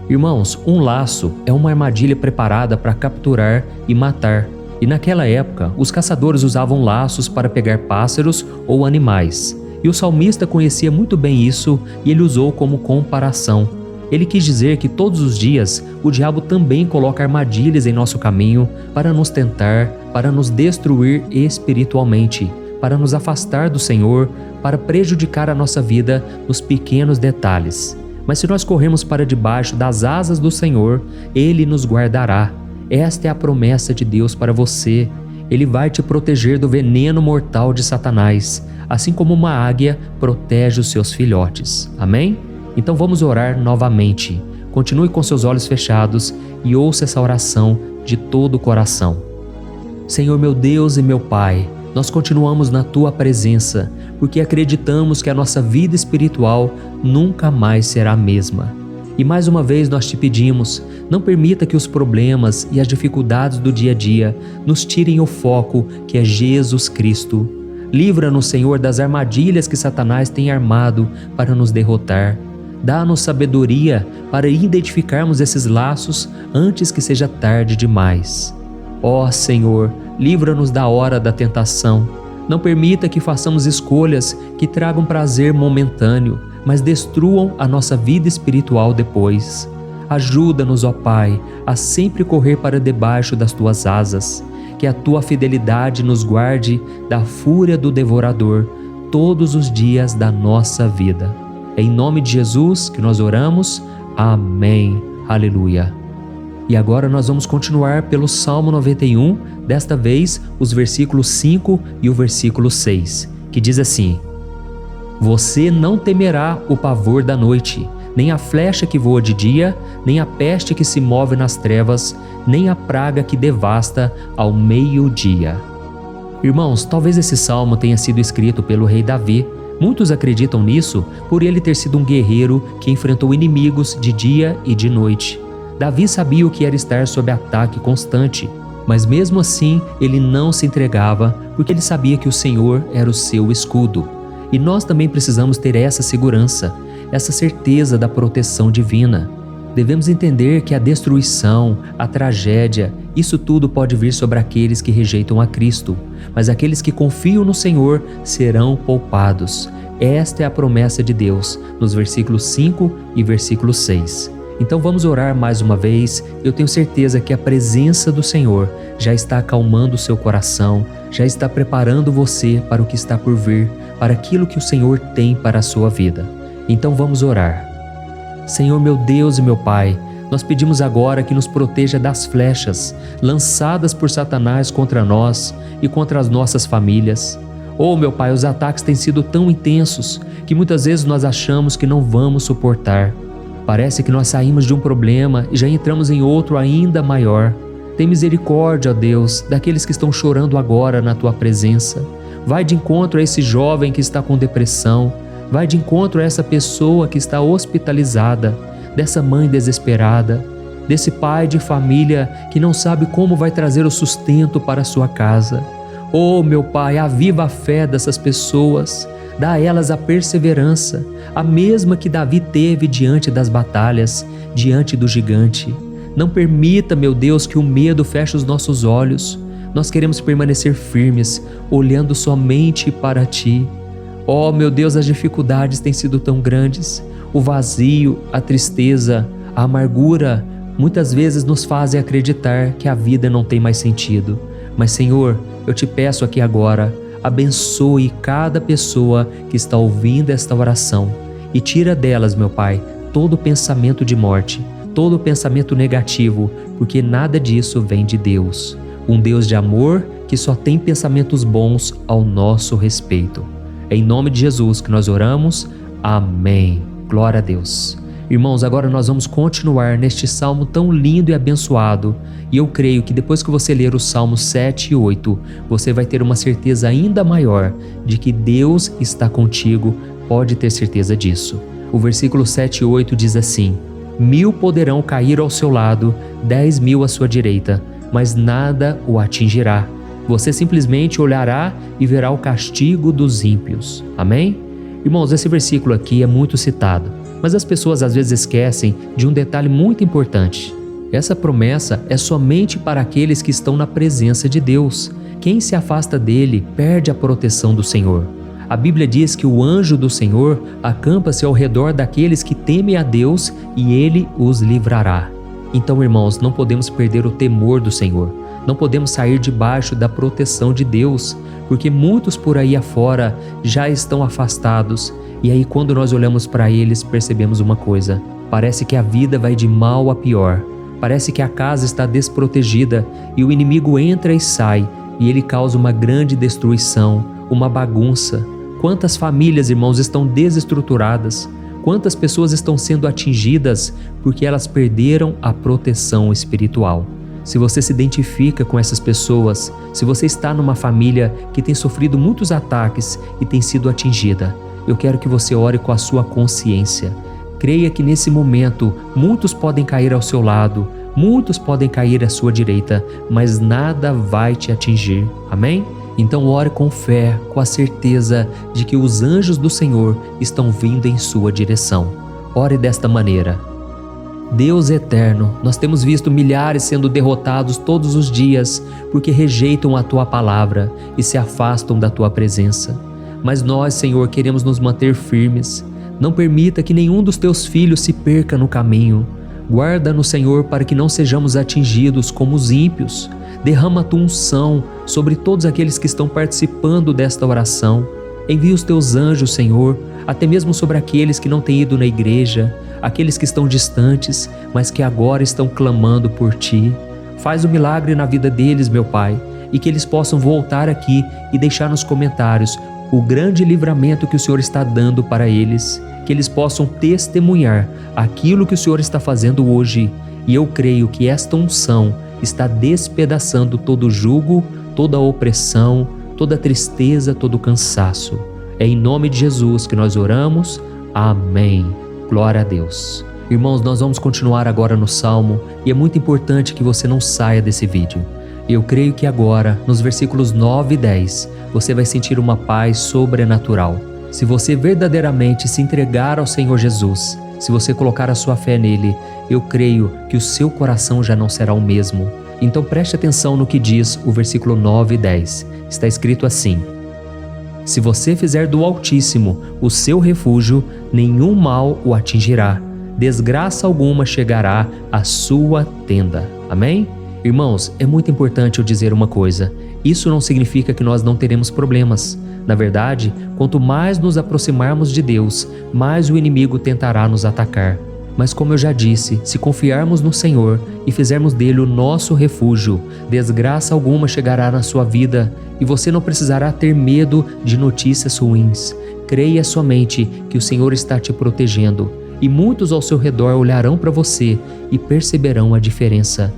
Irmãos, um laço é uma armadilha preparada para capturar e matar. E naquela época, os caçadores usavam laços para pegar pássaros ou animais. E o salmista conhecia muito bem isso e ele usou como comparação. Ele quis dizer que todos os dias o diabo também coloca armadilhas em nosso caminho para nos tentar, para nos destruir espiritualmente, para nos afastar do Senhor, para prejudicar a nossa vida nos pequenos detalhes. Mas se nós corrermos para debaixo das asas do Senhor, Ele nos guardará. Esta é a promessa de Deus para você. Ele vai te proteger do veneno mortal de Satanás, assim como uma águia protege os seus filhotes. Amém? Então vamos orar novamente. Continue com seus olhos fechados e ouça essa oração de todo o coração. Senhor meu Deus e meu Pai, nós continuamos na Tua presença, porque acreditamos que a nossa vida espiritual nunca mais será a mesma. E mais uma vez nós te pedimos, não permita que os problemas e as dificuldades do dia a dia nos tirem o foco que é Jesus Cristo. Livra-nos, Senhor, das armadilhas que Satanás tem armado para nos derrotar. Dá-nos sabedoria para identificarmos esses laços antes que seja tarde demais. Ó Senhor, livra-nos da hora da tentação. Não permita que façamos escolhas que tragam prazer momentâneo, mas destruam a nossa vida espiritual depois. Ajuda-nos, ó Pai, a sempre correr para debaixo das Tuas asas. Que a Tua fidelidade nos guarde da fúria do devorador todos os dias da nossa vida. É em nome de Jesus que nós oramos. Amém. Aleluia. E agora nós vamos continuar pelo Salmo 91, desta vez os versículos 5 e o versículo 6, que diz assim: Você não temerá o pavor da noite, nem a flecha que voa de dia, nem a peste que se move nas trevas, nem a praga que devasta ao meio-dia. Irmãos, talvez esse salmo tenha sido escrito pelo rei Davi. Muitos acreditam nisso por ele ter sido um guerreiro que enfrentou inimigos de dia e de noite. Davi sabia o que era estar sob ataque constante, mas mesmo assim ele não se entregava porque ele sabia que o Senhor era o seu escudo. E nós também precisamos ter essa segurança, essa certeza da proteção divina. Devemos entender que a destruição, a tragédia, isso tudo pode vir sobre aqueles que rejeitam a Cristo, mas aqueles que confiam no Senhor serão poupados. Esta é a promessa de Deus, nos versículos 5 e versículo 6. Então vamos orar mais uma vez. Eu tenho certeza que a presença do Senhor já está acalmando o seu coração, já está preparando você para o que está por vir, para aquilo que o Senhor tem para a sua vida. Então vamos orar. Senhor meu Deus e meu Pai, nós pedimos agora que nos proteja das flechas lançadas por Satanás contra nós e contra as nossas famílias. Oh meu Pai, os ataques têm sido tão intensos que muitas vezes nós achamos que não vamos suportar. Parece que nós saímos de um problema e já entramos em outro ainda maior. Tem misericórdia, ó Deus, daqueles que estão chorando agora na Tua presença. Vai de encontro a esse jovem que está com depressão. Vai de encontro a essa pessoa que está hospitalizada, dessa mãe desesperada, desse pai de família que não sabe como vai trazer o sustento para a sua casa. Oh, meu Pai, aviva a fé dessas pessoas. Dá a elas a perseverança, a mesma que Davi teve diante das batalhas, diante do gigante. Não permita, meu Deus, que o medo feche os nossos olhos. Nós queremos permanecer firmes, olhando somente para Ti. Oh, meu Deus, as dificuldades têm sido tão grandes. O vazio, a tristeza, a amargura, muitas vezes nos fazem acreditar que a vida não tem mais sentido. Mas, Senhor, eu te peço aqui agora, abençoe cada pessoa que está ouvindo esta oração e tira delas, meu Pai, todo pensamento de morte, todo pensamento negativo, porque nada disso vem de Deus. Um Deus de amor que só tem pensamentos bons ao nosso respeito. É em nome de Jesus que nós oramos. Amém. Glória a Deus. Irmãos, agora nós vamos continuar neste salmo tão lindo e abençoado. E eu creio que depois que você ler os salmos 7 e 8, você vai ter uma certeza ainda maior de que Deus está contigo. Pode ter certeza disso. O versículo 7 e 8 diz assim: 1000 poderão cair ao seu lado, 10.000 à sua direita, mas nada o atingirá. Você simplesmente olhará e verá o castigo dos ímpios. Amém? Irmãos, esse versículo aqui é muito citado, mas as pessoas às vezes esquecem de um detalhe muito importante. Essa promessa é somente para aqueles que estão na presença de Deus. Quem se afasta dele perde a proteção do Senhor. A Bíblia diz que o anjo do Senhor acampa-se ao redor daqueles que temem a Deus e ele os livrará. Então, irmãos, não podemos perder o temor do Senhor. Não podemos sair debaixo da proteção de Deus, porque muitos por aí afora já estão afastados. E aí, quando nós olhamos para eles, percebemos uma coisa: parece que a vida vai de mal a pior. Parece que a casa está desprotegida e o inimigo entra e sai, e ele causa uma grande destruição, uma bagunça. Quantas famílias, irmãos, estão desestruturadas? Quantas pessoas estão sendo atingidas porque elas perderam a proteção espiritual? Se você se identifica com essas pessoas, se você está numa família que tem sofrido muitos ataques e tem sido atingida, eu quero que você ore com a sua consciência. Creia que nesse momento muitos podem cair ao seu lado, muitos podem cair à sua direita, mas nada vai te atingir. Amém? Então ore com fé, com a certeza de que os anjos do Senhor estão vindo em sua direção. Ore desta maneira: Deus eterno, nós temos visto milhares sendo derrotados todos os dias porque rejeitam a Tua palavra e se afastam da Tua presença. Mas nós, Senhor, queremos nos manter firmes. Não permita que nenhum dos Teus filhos se perca no caminho. Guarda-nos, Senhor, para que não sejamos atingidos como os ímpios. Derrama a Tua unção sobre todos aqueles que estão participando desta oração. Envia os Teus anjos, Senhor, até mesmo sobre aqueles que não têm ido na igreja, aqueles que estão distantes, mas que agora estão clamando por Ti. Faz o milagre na vida deles, meu Pai, e que eles possam voltar aqui e deixar nos comentários o grande livramento que o Senhor está dando para eles, que eles possam testemunhar aquilo que o Senhor está fazendo hoje. E eu creio que esta unção está despedaçando todo jugo, toda opressão, toda tristeza, todo cansaço. É em nome de Jesus que nós oramos. Amém. Glória a Deus. Irmãos, nós vamos continuar agora no Salmo e é muito importante que você não saia desse vídeo. Eu creio que agora, nos versículos 9 e 10, você vai sentir uma paz sobrenatural. Se você verdadeiramente se entregar ao Senhor Jesus, se você colocar a sua fé nele, eu creio que o seu coração já não será o mesmo. Então preste atenção no que diz o versículo 9 e 10. Está escrito assim: Se você fizer do Altíssimo o seu refúgio, nenhum mal o atingirá. Desgraça alguma chegará à sua tenda. Amém? Irmãos, é muito importante eu dizer uma coisa. Isso não significa que nós não teremos problemas. Na verdade, quanto mais nos aproximarmos de Deus, mais o inimigo tentará nos atacar. Mas como eu já disse, se confiarmos no Senhor e fizermos dele o nosso refúgio, desgraça alguma chegará na sua vida e você não precisará ter medo de notícias ruins. Creia somente que o Senhor está te protegendo e muitos ao seu redor olharão para você e perceberão a diferença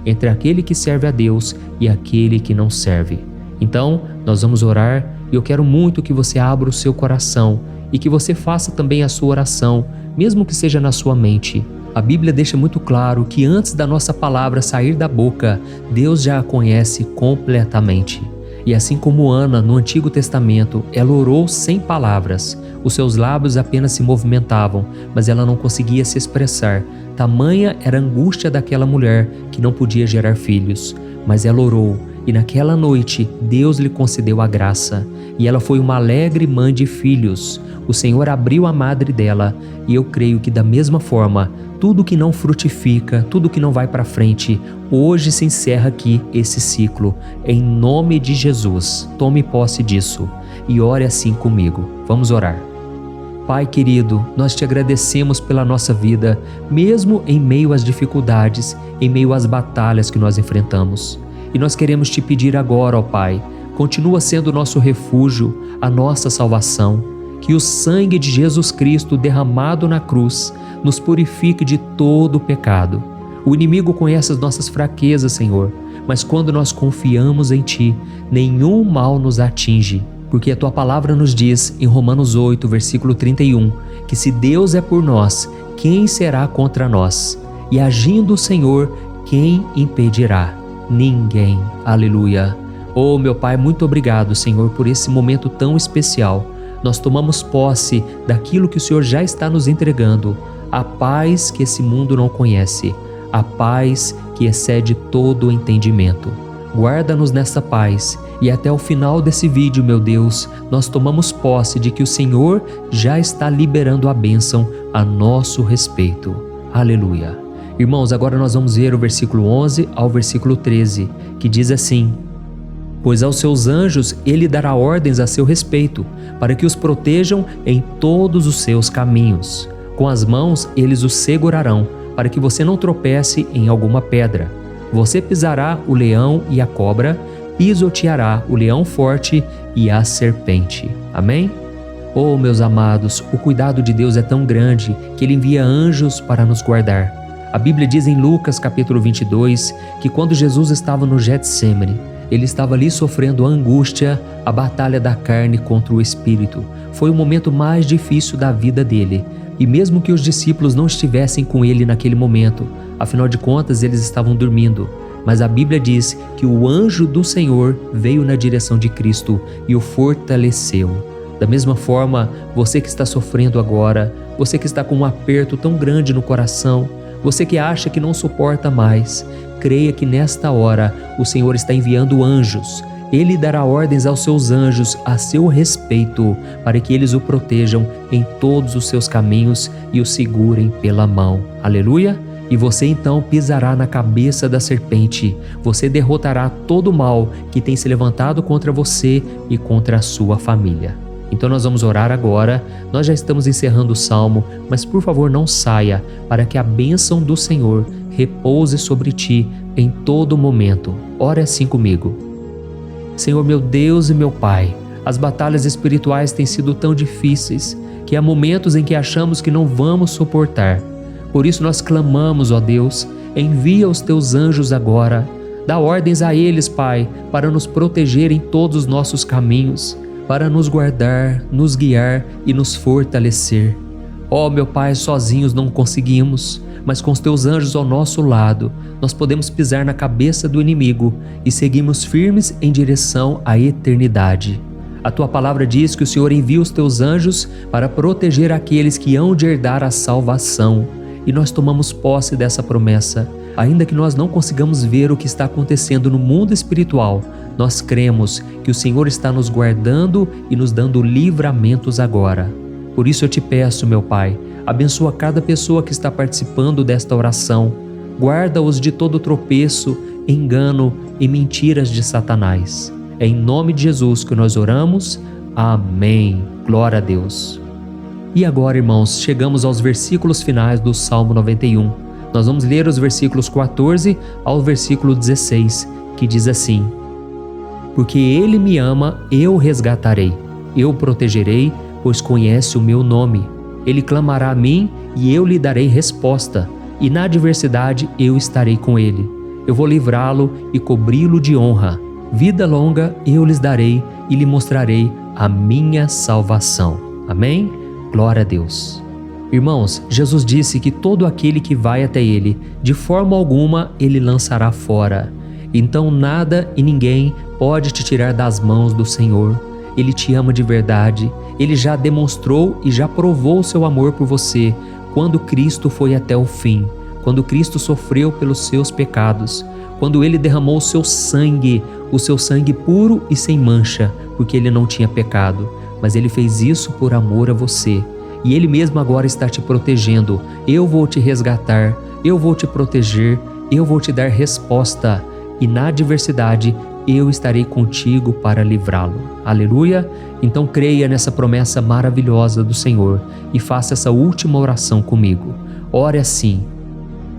entre aquele que serve a Deus e aquele que não serve. Então, nós vamos orar e eu quero muito que você abra o seu coração e que você faça também a sua oração, mesmo que seja na sua mente. A Bíblia deixa muito claro que antes da nossa palavra sair da boca, Deus já a conhece completamente. E assim como Ana, no Antigo Testamento, ela orou sem palavras. Os seus lábios apenas se movimentavam, mas ela não conseguia se expressar. Tamanha era a angústia daquela mulher que não podia gerar filhos. Mas ela orou, e naquela noite Deus lhe concedeu a graça. E ela foi uma alegre mãe de filhos. O Senhor abriu a madre dela, e eu creio que da mesma forma, tudo que não frutifica, tudo que não vai para frente, hoje se encerra aqui esse ciclo. Em nome de Jesus, tome posse disso e ore assim comigo. Vamos orar. Pai querido, nós te agradecemos pela nossa vida, mesmo em meio às dificuldades, em meio às batalhas que nós enfrentamos. E nós queremos te pedir agora, ó Pai, continua sendo o nosso refúgio, a nossa salvação. Que o sangue de Jesus Cristo derramado na cruz nos purifique de todo o pecado. O inimigo conhece as nossas fraquezas, Senhor, mas quando nós confiamos em Ti, nenhum mal nos atinge, porque a Tua palavra nos diz em Romanos 8, versículo 31, que se Deus é por nós, quem será contra nós? E agindo o Senhor, quem impedirá? Ninguém. Aleluia. Oh, meu Pai, muito obrigado, Senhor, por esse momento tão especial. Nós tomamos posse daquilo que o Senhor já está nos entregando, a paz que esse mundo não conhece, a paz que excede todo o entendimento. Guarda-nos nessa paz e até o final desse vídeo, meu Deus, nós tomamos posse de que o Senhor já está liberando a bênção a nosso respeito. Aleluia. Irmãos, agora nós vamos ver o versículo 11 ao versículo 13, que diz assim: Pois aos seus anjos ele dará ordens a seu respeito, para que os protejam em todos os seus caminhos. Com as mãos eles os segurarão, para que você não tropece em alguma pedra. Você pisará o leão e a cobra, pisoteará o leão forte e a serpente. Amém? Oh, meus amados, o cuidado de Deus é tão grande que Ele envia anjos para nos guardar. A Bíblia diz em Lucas capítulo 22 que quando Jesus estava no Getsêmani, Ele estava ali sofrendo a angústia, a batalha da carne contra o espírito. Foi o momento mais difícil da vida dele. E mesmo que os discípulos não estivessem com ele naquele momento, afinal de contas eles estavam dormindo, mas a Bíblia diz que o anjo do Senhor veio na direção de Cristo e o fortaleceu. Da mesma forma, você que está sofrendo agora, você que está com um aperto tão grande no coração, você que acha que não suporta mais, creia que nesta hora o Senhor está enviando anjos. Ele dará ordens aos seus anjos a seu respeito, para que eles o protejam em todos os seus caminhos e o segurem pela mão. Aleluia! E você então pisará na cabeça da serpente. Você derrotará todo o mal que tem se levantado contra você e contra a sua família. Então nós vamos orar agora. Nós já estamos encerrando o salmo, mas por favor não saia, para que a bênção do Senhor repouse sobre ti em todo momento. Ore assim comigo. Senhor, meu Deus e meu Pai, as batalhas espirituais têm sido tão difíceis que há momentos em que achamos que não vamos suportar. Por isso nós clamamos, ó Deus, envia os teus anjos agora. Dá ordens a eles, Pai, para nos proteger em todos os nossos caminhos, para nos guardar, nos guiar e nos fortalecer. Ó meu Pai, sozinhos não conseguimos, mas com os teus anjos ao nosso lado, nós podemos pisar na cabeça do inimigo e seguimos firmes em direção à eternidade. A tua palavra diz que o Senhor envia os teus anjos para proteger aqueles que hão de herdar a salvação. E nós tomamos posse dessa promessa. Ainda que nós não consigamos ver o que está acontecendo no mundo espiritual, nós cremos que o Senhor está nos guardando e nos dando livramentos agora. Por isso eu te peço, meu Pai, abençoa cada pessoa que está participando desta oração. Guarda-os de todo tropeço, engano e mentiras de Satanás. É em nome de Jesus que nós oramos. Amém. Glória a Deus. E agora, irmãos, chegamos aos versículos finais do Salmo 91. Nós vamos ler os versículos 14 ao versículo 16, que diz assim: Porque Ele me ama, eu o resgatarei, eu o protegerei, pois conhece o meu nome. Ele clamará a mim e eu lhe darei resposta, e na adversidade eu estarei com ele. Eu vou livrá-lo e cobri-lo de honra. Vida longa eu lhes darei e lhe mostrarei a minha salvação. Amém? Glória a Deus. Irmãos, Jesus disse que todo aquele que vai até ele, de forma alguma ele lançará fora. Então nada e ninguém pode te tirar das mãos do Senhor. Ele te ama de verdade. Ele já demonstrou e já provou o seu amor por você quando Cristo foi até o fim, quando Cristo sofreu pelos seus pecados, quando Ele derramou o seu sangue puro e sem mancha, porque Ele não tinha pecado, mas Ele fez isso por amor a você. E Ele mesmo agora está te protegendo. Eu vou te resgatar, eu vou te proteger, eu vou te dar resposta, e na adversidade eu estarei contigo para livrá-lo. Aleluia! Então creia nessa promessa maravilhosa do Senhor e faça essa última oração comigo. Ore assim: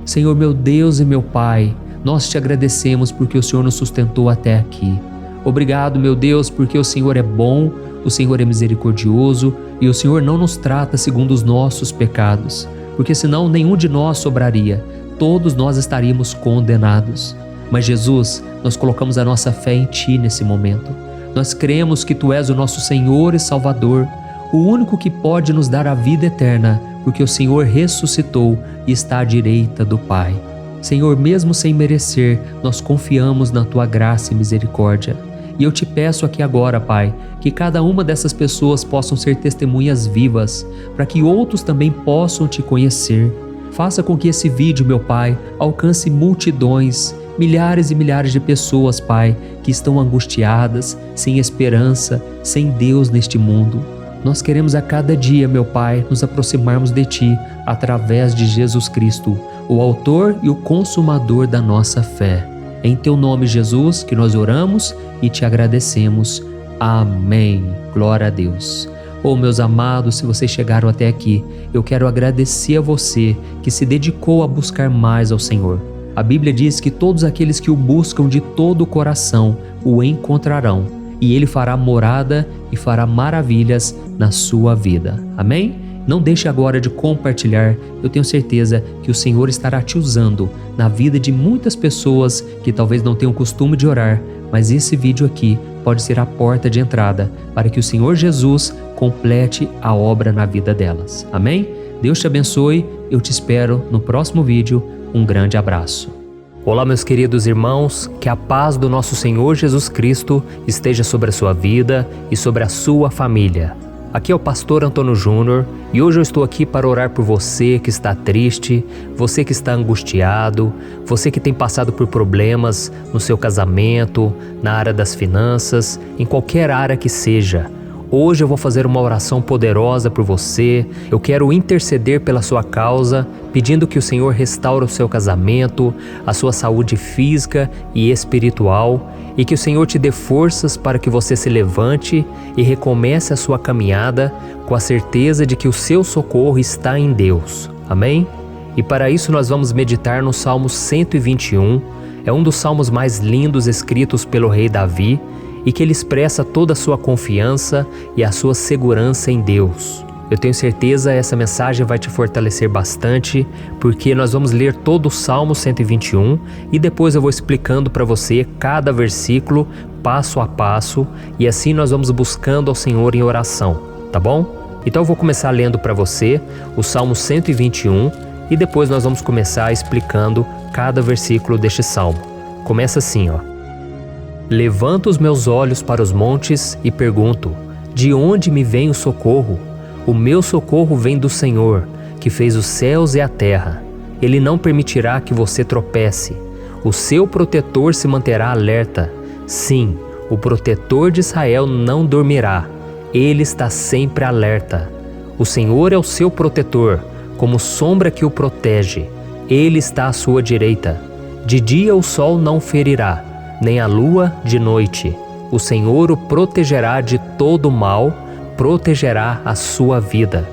Senhor, meu Deus e meu Pai, nós te agradecemos porque o Senhor nos sustentou até aqui. Obrigado, meu Deus, porque o Senhor é bom, o Senhor é misericordioso e o Senhor não nos trata segundo os nossos pecados, porque senão nenhum de nós sobraria, todos nós estaríamos condenados. Mas Jesus, nós colocamos a nossa fé em Ti nesse momento. Nós cremos que Tu és o nosso Senhor e Salvador, o único que pode nos dar a vida eterna, porque o Senhor ressuscitou e está à direita do Pai. Senhor, mesmo sem merecer, nós confiamos na Tua graça e misericórdia. E eu Te peço aqui agora, Pai, que cada uma dessas pessoas possam ser testemunhas vivas, para que outros também possam Te conhecer. Faça com que esse vídeo, meu Pai, alcance multidões, milhares e milhares de pessoas, Pai, que estão angustiadas, sem esperança, sem Deus neste mundo. Nós queremos a cada dia, meu Pai, nos aproximarmos de Ti através de Jesus Cristo, o autor e o consumador da nossa fé. Em Teu nome, Jesus, que nós oramos e Te agradecemos. Amém. Glória a Deus. Oh, meus amados, se vocês chegaram até aqui, eu quero agradecer a você que se dedicou a buscar mais ao Senhor. A Bíblia diz que todos aqueles que o buscam de todo o coração o encontrarão, e Ele fará morada e fará maravilhas na sua vida. Amém? Não deixe agora de compartilhar, eu tenho certeza que o Senhor estará te usando na vida de muitas pessoas que talvez não tenham costume de orar, mas esse vídeo aqui pode ser a porta de entrada para que o Senhor Jesus complete a obra na vida delas. Amém? Deus te abençoe, eu te espero no próximo vídeo. Um grande abraço. Olá, meus queridos irmãos, que a paz do nosso Senhor Jesus Cristo esteja sobre a sua vida e sobre a sua família. Aqui é o pastor Antônio Júnior e hoje eu estou aqui para orar por você que está triste, você que está angustiado, você que tem passado por problemas no seu casamento, na área das finanças, em qualquer área que seja. Hoje eu vou fazer uma oração poderosa por você. Eu quero interceder pela sua causa, pedindo que o Senhor restaure o seu casamento, a sua saúde física e espiritual, e que o Senhor te dê forças para que você se levante e recomece a sua caminhada com a certeza de que o seu socorro está em Deus. Amém? E para isso nós vamos meditar no Salmo 121. É um dos salmos mais lindos escritos pelo rei Davi, e que ele expressa toda a sua confiança e a sua segurança em Deus. Eu tenho certeza essa mensagem vai te fortalecer bastante, porque nós vamos ler todo o Salmo 121 e depois eu vou explicando para você cada versículo, passo a passo, e assim nós vamos buscando ao Senhor em oração, tá bom? Então eu vou começar lendo para você o Salmo 121 e depois nós vamos começar explicando cada versículo deste salmo. Começa assim, ó. Levanto os meus olhos para os montes e pergunto: de onde me vem o socorro? O meu socorro vem do Senhor, que fez os céus e a terra. Ele não permitirá que você tropece. O seu protetor se manterá alerta. Sim, o protetor de Israel não dormirá. Ele está sempre alerta. O Senhor é o seu protetor, como sombra que o protege. Ele está à sua direita. De dia o sol não ferirá, nem a lua de noite. O Senhor o protegerá de todo mal, protegerá a sua vida.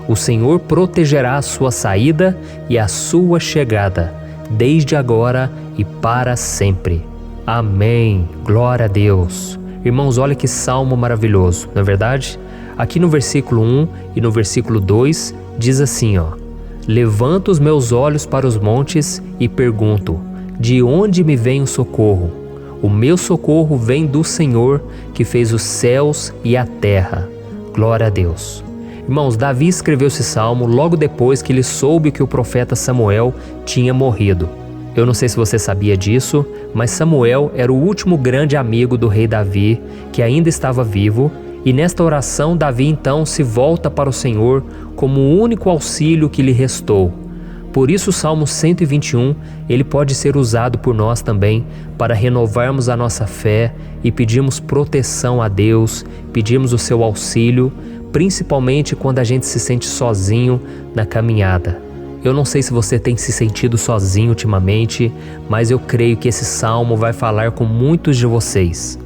O Senhor protegerá a sua saída e a sua chegada, desde agora e para sempre. Amém. Glória a Deus. Irmãos, olha que salmo maravilhoso, não é verdade? Aqui no versículo 1 e no versículo 2 diz assim, ó: Levanto os meus olhos para os montes e pergunto: de onde me vem o socorro? O meu socorro vem do Senhor, que fez os céus e a terra. Glória a Deus. Irmãos, Davi escreveu esse salmo logo depois que ele soube que o profeta Samuel tinha morrido. Eu não sei se você sabia disso, mas Samuel era o último grande amigo do rei Davi, que ainda estava vivo, e nesta oração Davi então se volta para o Senhor como o único auxílio que lhe restou. Por isso o Salmo 121, ele pode ser usado por nós também para renovarmos a nossa fé e pedirmos proteção a Deus, pedirmos o seu auxílio, principalmente quando a gente se sente sozinho na caminhada. Eu não sei se você tem se sentido sozinho ultimamente, mas eu creio que esse salmo vai falar com muitos de vocês.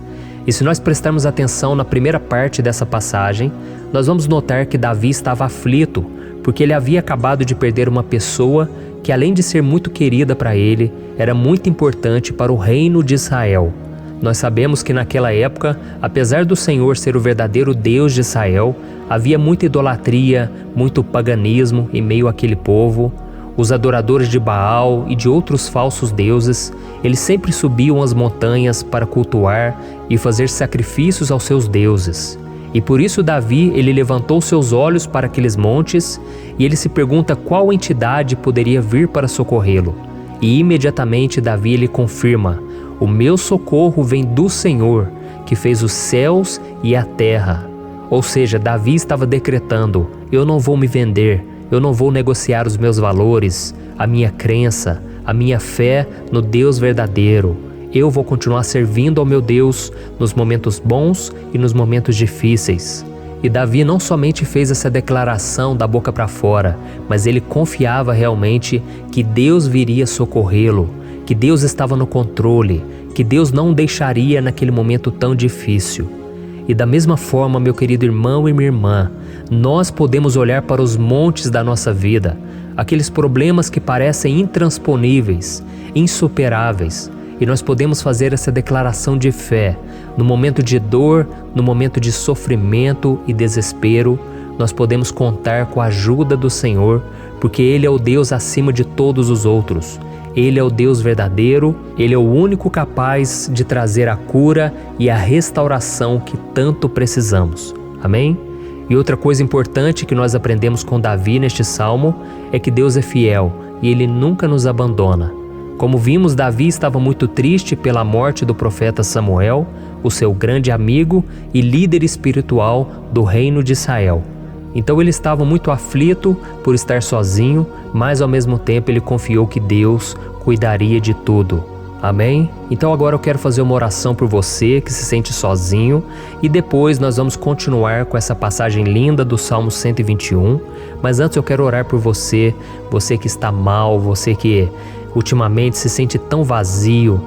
E se nós prestarmos atenção na primeira parte dessa passagem, nós vamos notar que Davi estava aflito, porque ele havia acabado de perder uma pessoa que, além de ser muito querida para ele, era muito importante para o reino de Israel. Nós sabemos que naquela época, apesar do Senhor ser o verdadeiro Deus de Israel, havia muita idolatria, muito paganismo em meio àquele povo. Os adoradores de Baal e de outros falsos deuses, eles sempre subiam as montanhas para cultuar e fazer sacrifícios aos seus deuses. E por isso Davi, ele levantou seus olhos para aqueles montes e ele se pergunta qual entidade poderia vir para socorrê-lo. E imediatamente Davi ele confirma: o meu socorro vem do Senhor, que fez os céus e a terra. Ou seja, Davi estava decretando: eu não vou me vender, eu não vou negociar os meus valores, a minha crença, a minha fé no Deus verdadeiro. Eu vou continuar servindo ao meu Deus nos momentos bons e nos momentos difíceis. E Davi não somente fez essa declaração da boca para fora, mas ele confiava realmente que Deus viria socorrê-lo, que Deus estava no controle, que Deus não o deixaria naquele momento tão difícil. E da mesma forma, meu querido irmão e minha irmã, nós podemos olhar para os montes da nossa vida, aqueles problemas que parecem intransponíveis, insuperáveis, e nós podemos fazer essa declaração de fé. No momento de dor, no momento de sofrimento e desespero, nós podemos contar com a ajuda do Senhor, porque Ele é o Deus acima de todos os outros. Ele é o Deus verdadeiro, Ele é o único capaz de trazer a cura e a restauração que tanto precisamos. Amém? E outra coisa importante que nós aprendemos com Davi neste salmo é que Deus é fiel e Ele nunca nos abandona. Como vimos, Davi estava muito triste pela morte do profeta Samuel, o seu grande amigo e líder espiritual do reino de Israel. Então ele estava muito aflito por estar sozinho, mas ao mesmo tempo ele confiou que Deus cuidaria de tudo. Amém? Então agora eu quero fazer uma oração por você que se sente sozinho e depois nós vamos continuar com essa passagem linda do Salmo 121. Mas antes eu quero orar por você, você que está mal, você que ultimamente se sente tão vazio,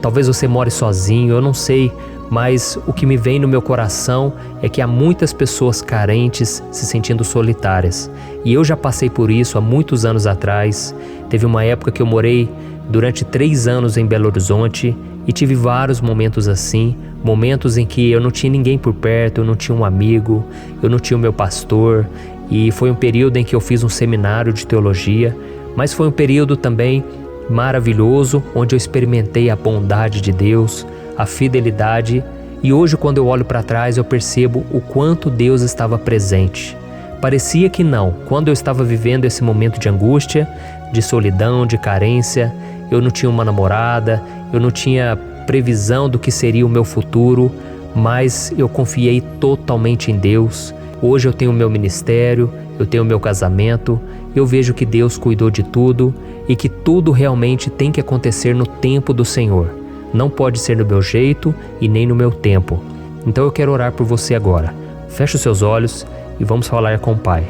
talvez você more sozinho, eu não sei, mas o que me vem no meu coração é que há muitas pessoas carentes se sentindo solitárias. E eu já passei por isso há muitos anos atrás. Teve uma época que eu morei durante 3 anos em Belo Horizonte e tive vários momentos assim, momentos em que eu não tinha ninguém por perto, eu não tinha um amigo, eu não tinha o meu pastor, e foi um período em que eu fiz um seminário de teologia, mas foi um período também maravilhoso, onde eu experimentei a bondade de Deus, a fidelidade, e hoje quando eu olho para trás eu percebo o quanto Deus estava presente. Parecia que não, quando eu estava vivendo esse momento de angústia, de solidão, de carência, eu não tinha uma namorada, eu não tinha previsão do que seria o meu futuro, mas eu confiei totalmente em Deus. Hoje eu tenho o meu ministério, eu tenho o meu casamento, eu vejo que Deus cuidou de tudo e que tudo realmente tem que acontecer no tempo do Senhor. Não pode ser no meu jeito e nem no meu tempo. Então eu quero orar por você agora. Feche os seus olhos e vamos falar com o Pai.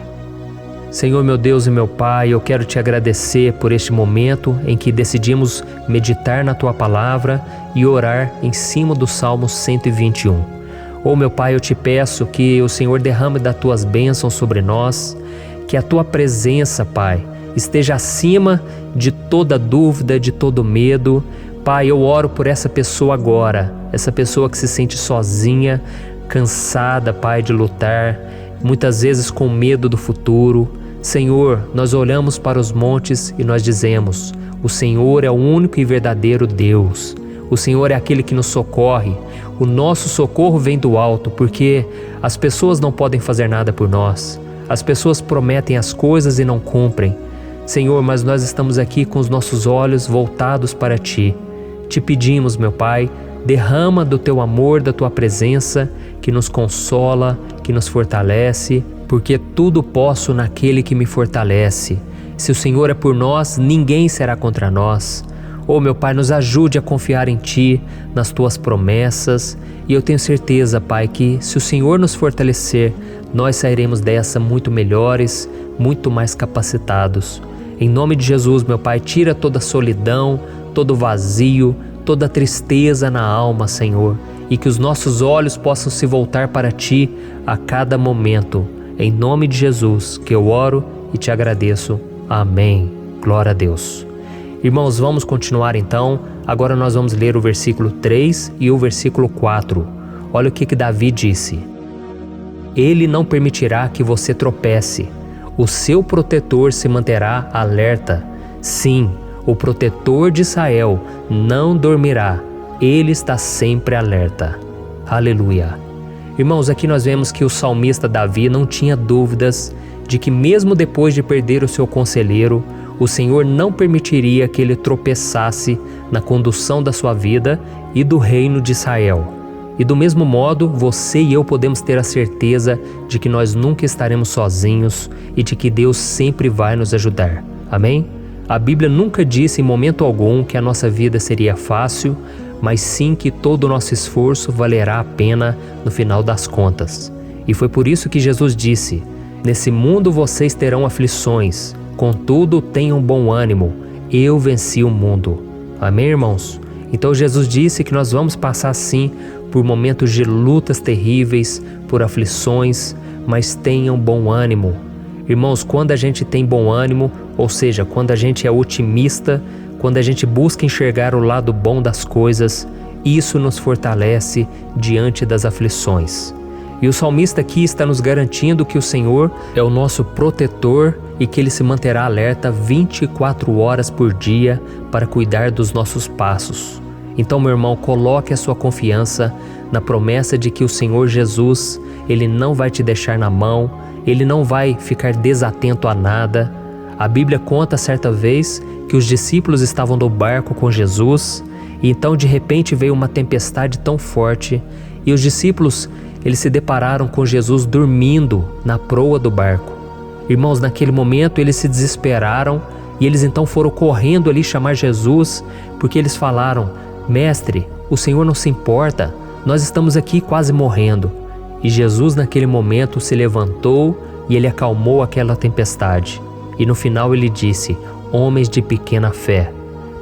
Senhor, meu Deus e meu Pai, eu quero te agradecer por este momento em que decidimos meditar na Tua Palavra e orar em cima do Salmo 121. Meu Pai, eu te peço que o Senhor derrame das Tuas bênçãos sobre nós, que a Tua presença, Pai, esteja acima de toda dúvida, de todo medo. Pai, eu oro por essa pessoa agora, essa pessoa que se sente sozinha, cansada, Pai, de lutar, muitas vezes com medo do futuro. Senhor, nós olhamos para os montes e nós dizemos: o Senhor é o único e verdadeiro Deus. O Senhor é aquele que nos socorre. O nosso socorro vem do alto, porque as pessoas não podem fazer nada por nós. As pessoas prometem as coisas e não cumprem. Senhor, mas nós estamos aqui com os nossos olhos voltados para Ti. Te pedimos, meu Pai, derrama do Teu amor, da Tua presença, que nos consola, que nos fortalece, porque tudo posso naquele que me fortalece. Se o Senhor é por nós, ninguém será contra nós. Meu Pai, nos ajude a confiar em Ti, nas Tuas promessas, e eu tenho certeza, Pai, que se o Senhor nos fortalecer, nós sairemos dessa muito melhores, muito mais capacitados. Em nome de Jesus, meu Pai, tira toda a solidão, todo o vazio, toda a tristeza na alma, Senhor, e que os nossos olhos possam se voltar para Ti a cada momento. Em nome de Jesus que eu oro e te agradeço. Amém. Glória a Deus. Irmãos, vamos continuar então. Agora nós vamos ler o versículo 3 e o versículo 4. Olha o que Davi disse. Ele não permitirá que você tropece. O seu protetor se manterá alerta. Sim, o protetor de Israel não dormirá. Ele está sempre alerta. Aleluia. Irmãos, aqui nós vemos que o salmista Davi não tinha dúvidas de que mesmo depois de perder o seu conselheiro, o Senhor não permitiria que ele tropeçasse na condução da sua vida e do reino de Israel. E do mesmo modo, você e eu podemos ter a certeza de que nós nunca estaremos sozinhos e de que Deus sempre vai nos ajudar. Amém? A Bíblia nunca disse em momento algum que a nossa vida seria fácil, mas sim que todo o nosso esforço valerá a pena no final das contas. E foi por isso que Jesus disse: nesse mundo vocês terão aflições, contudo tenham bom ânimo, eu venci o mundo. Amém, irmãos? Então Jesus disse que nós vamos passar sim por momentos de lutas terríveis, por aflições, mas tenham bom ânimo. Irmãos, quando a gente tem bom ânimo, ou seja, quando a gente é otimista, quando a gente busca enxergar o lado bom das coisas, isso nos fortalece diante das aflições. E o salmista aqui está nos garantindo que o Senhor é o nosso protetor e que Ele se manterá alerta 24 horas por dia para cuidar dos nossos passos. Então, meu irmão, coloque a sua confiança na promessa de que o Senhor Jesus, Ele não vai te deixar na mão, Ele não vai ficar desatento a nada. A Bíblia conta certa vez que os discípulos estavam no barco com Jesus e então de repente veio uma tempestade tão forte e os discípulos eles se depararam com Jesus dormindo na proa do barco. Irmãos, naquele momento eles se desesperaram e eles então foram correndo ali chamar Jesus porque eles falaram: Mestre, o Senhor não se importa, nós estamos aqui quase morrendo. E Jesus naquele momento se levantou e ele acalmou aquela tempestade. E no final ele disse: homens de pequena fé.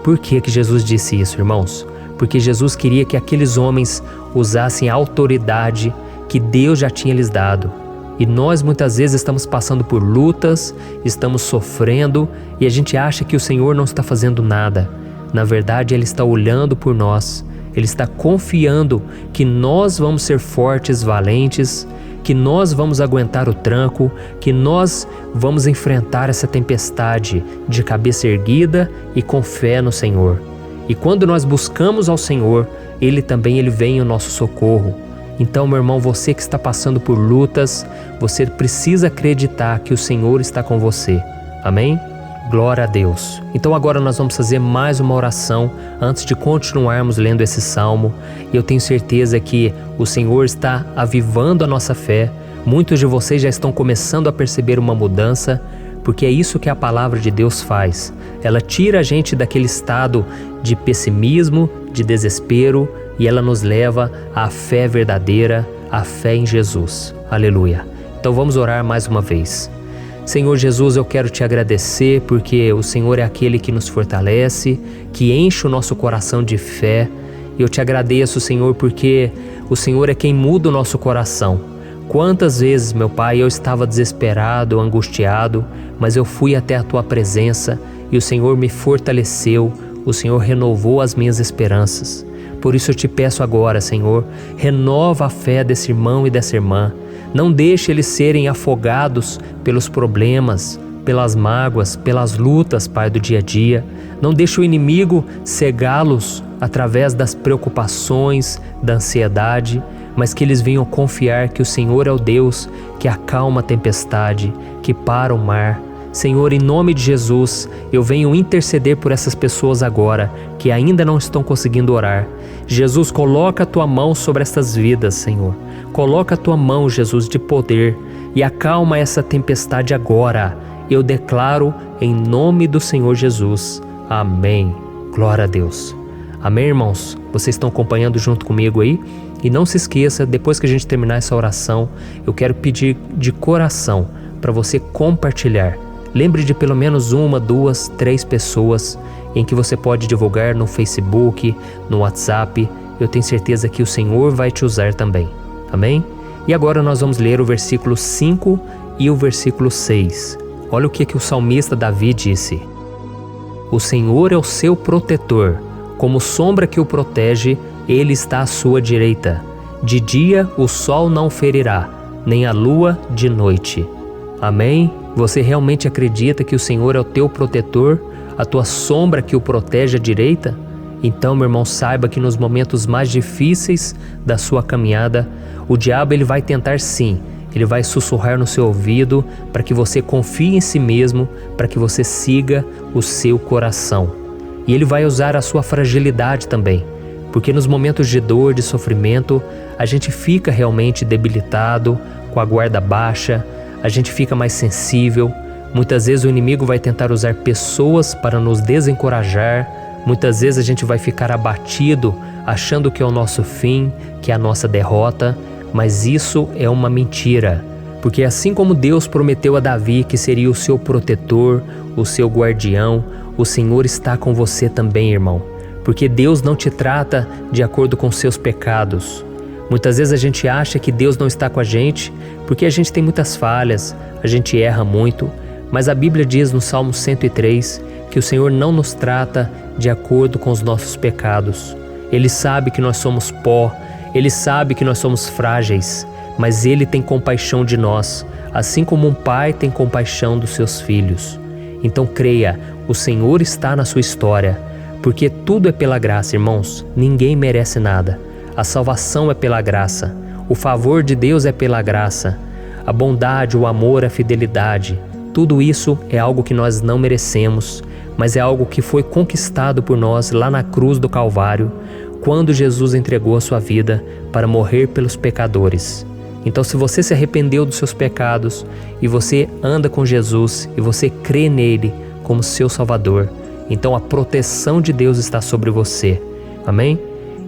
Por que Jesus disse isso, irmãos? Porque Jesus queria que aqueles homens usassem a autoridade que Deus já tinha lhes dado. E nós muitas vezes estamos passando por lutas, estamos sofrendo e a gente acha que o Senhor não está fazendo nada. Na verdade, Ele está olhando por nós. Ele está confiando que nós vamos ser fortes, valentes, que nós vamos aguentar o tranco, que nós vamos enfrentar essa tempestade de cabeça erguida e com fé no Senhor. E quando nós buscamos ao Senhor, Ele vem ao nosso socorro. Então, meu irmão, você que está passando por lutas, você precisa acreditar que o Senhor está com você. Amém? Glória a Deus. Então agora nós vamos fazer mais uma oração antes de continuarmos lendo esse salmo. E eu tenho certeza que o Senhor está avivando a nossa fé. Muitos de vocês já estão começando a perceber uma mudança, porque é isso que a palavra de Deus faz. Ela tira a gente daquele estado de pessimismo, de desespero, e ela nos leva à fé verdadeira, à fé em Jesus. Aleluia. Então vamos orar mais uma vez. Senhor Jesus, eu quero te agradecer porque o Senhor é aquele que nos fortalece, que enche o nosso coração de fé. Eu te agradeço, Senhor, porque o Senhor é quem muda o nosso coração. Quantas vezes, meu Pai, eu estava desesperado, angustiado, mas eu fui até a Tua presença e o Senhor me fortaleceu, o Senhor renovou as minhas esperanças. Por isso eu te peço agora, Senhor, renova a fé desse irmão e dessa irmã. Não deixe eles serem afogados pelos problemas, pelas mágoas, pelas lutas, Pai, do dia a dia. Não deixe o inimigo cegá-los através das preocupações, da ansiedade, mas que eles venham confiar que o Senhor é o Deus que acalma a tempestade, que para o mar. Senhor, em nome de Jesus, eu venho interceder por essas pessoas agora que ainda não estão conseguindo orar. Jesus, coloca a Tua mão sobre estas vidas, Senhor. Coloca a Tua mão, Jesus, de poder e acalma essa tempestade agora. Eu declaro em nome do Senhor Jesus. Amém. Glória a Deus. Amém, irmãos? Vocês estão acompanhando junto comigo aí? E não se esqueça, depois que a gente terminar essa oração, eu quero pedir de coração para você compartilhar. Lembre de pelo menos 1, 2, 3 pessoas em que você pode divulgar no Facebook, no WhatsApp. Eu tenho certeza que o Senhor vai te usar também. Amém? E agora nós vamos ler o versículo 5 e o versículo 6. Olha o que o salmista Davi disse. O Senhor é o seu protetor. Como sombra que o protege, Ele está à sua direita. De dia o sol não ferirá, nem a lua de noite. Amém? Você realmente acredita que o Senhor é o teu protetor, a tua sombra que o protege à direita? Então, meu irmão, saiba que nos momentos mais difíceis da sua caminhada, o diabo ele vai tentar sim, ele vai sussurrar no seu ouvido para que você confie em si mesmo, para que você siga o seu coração. E ele vai usar a sua fragilidade também, porque nos momentos de dor, de sofrimento, a gente fica realmente debilitado, com a guarda baixa, a gente fica mais sensível. Muitas vezes o inimigo vai tentar usar pessoas para nos desencorajar. Muitas vezes a gente vai ficar abatido, achando que é o nosso fim, que é a nossa derrota, mas isso é uma mentira. Porque assim como Deus prometeu a Davi que seria o seu protetor, o seu guardião, o Senhor está com você também, irmão. Porque Deus não te trata de acordo com seus pecados. Muitas vezes a gente acha que Deus não está com a gente porque a gente tem muitas falhas, a gente erra muito, mas a Bíblia diz no Salmo 103 que o Senhor não nos trata de acordo com os nossos pecados. Ele sabe que nós somos pó, Ele sabe que nós somos frágeis, mas Ele tem compaixão de nós, assim como um pai tem compaixão dos seus filhos. Então creia, o Senhor está na sua história, porque tudo é pela graça, irmãos, ninguém merece nada. A salvação é pela graça, o favor de Deus é pela graça, a bondade, o amor, a fidelidade, tudo isso é algo que nós não merecemos, mas é algo que foi conquistado por nós lá na cruz do Calvário, quando Jesus entregou a sua vida para morrer pelos pecadores. Então, se você se arrependeu dos seus pecados e você anda com Jesus e você crê nele como seu Salvador, então a proteção de Deus está sobre você. Amém?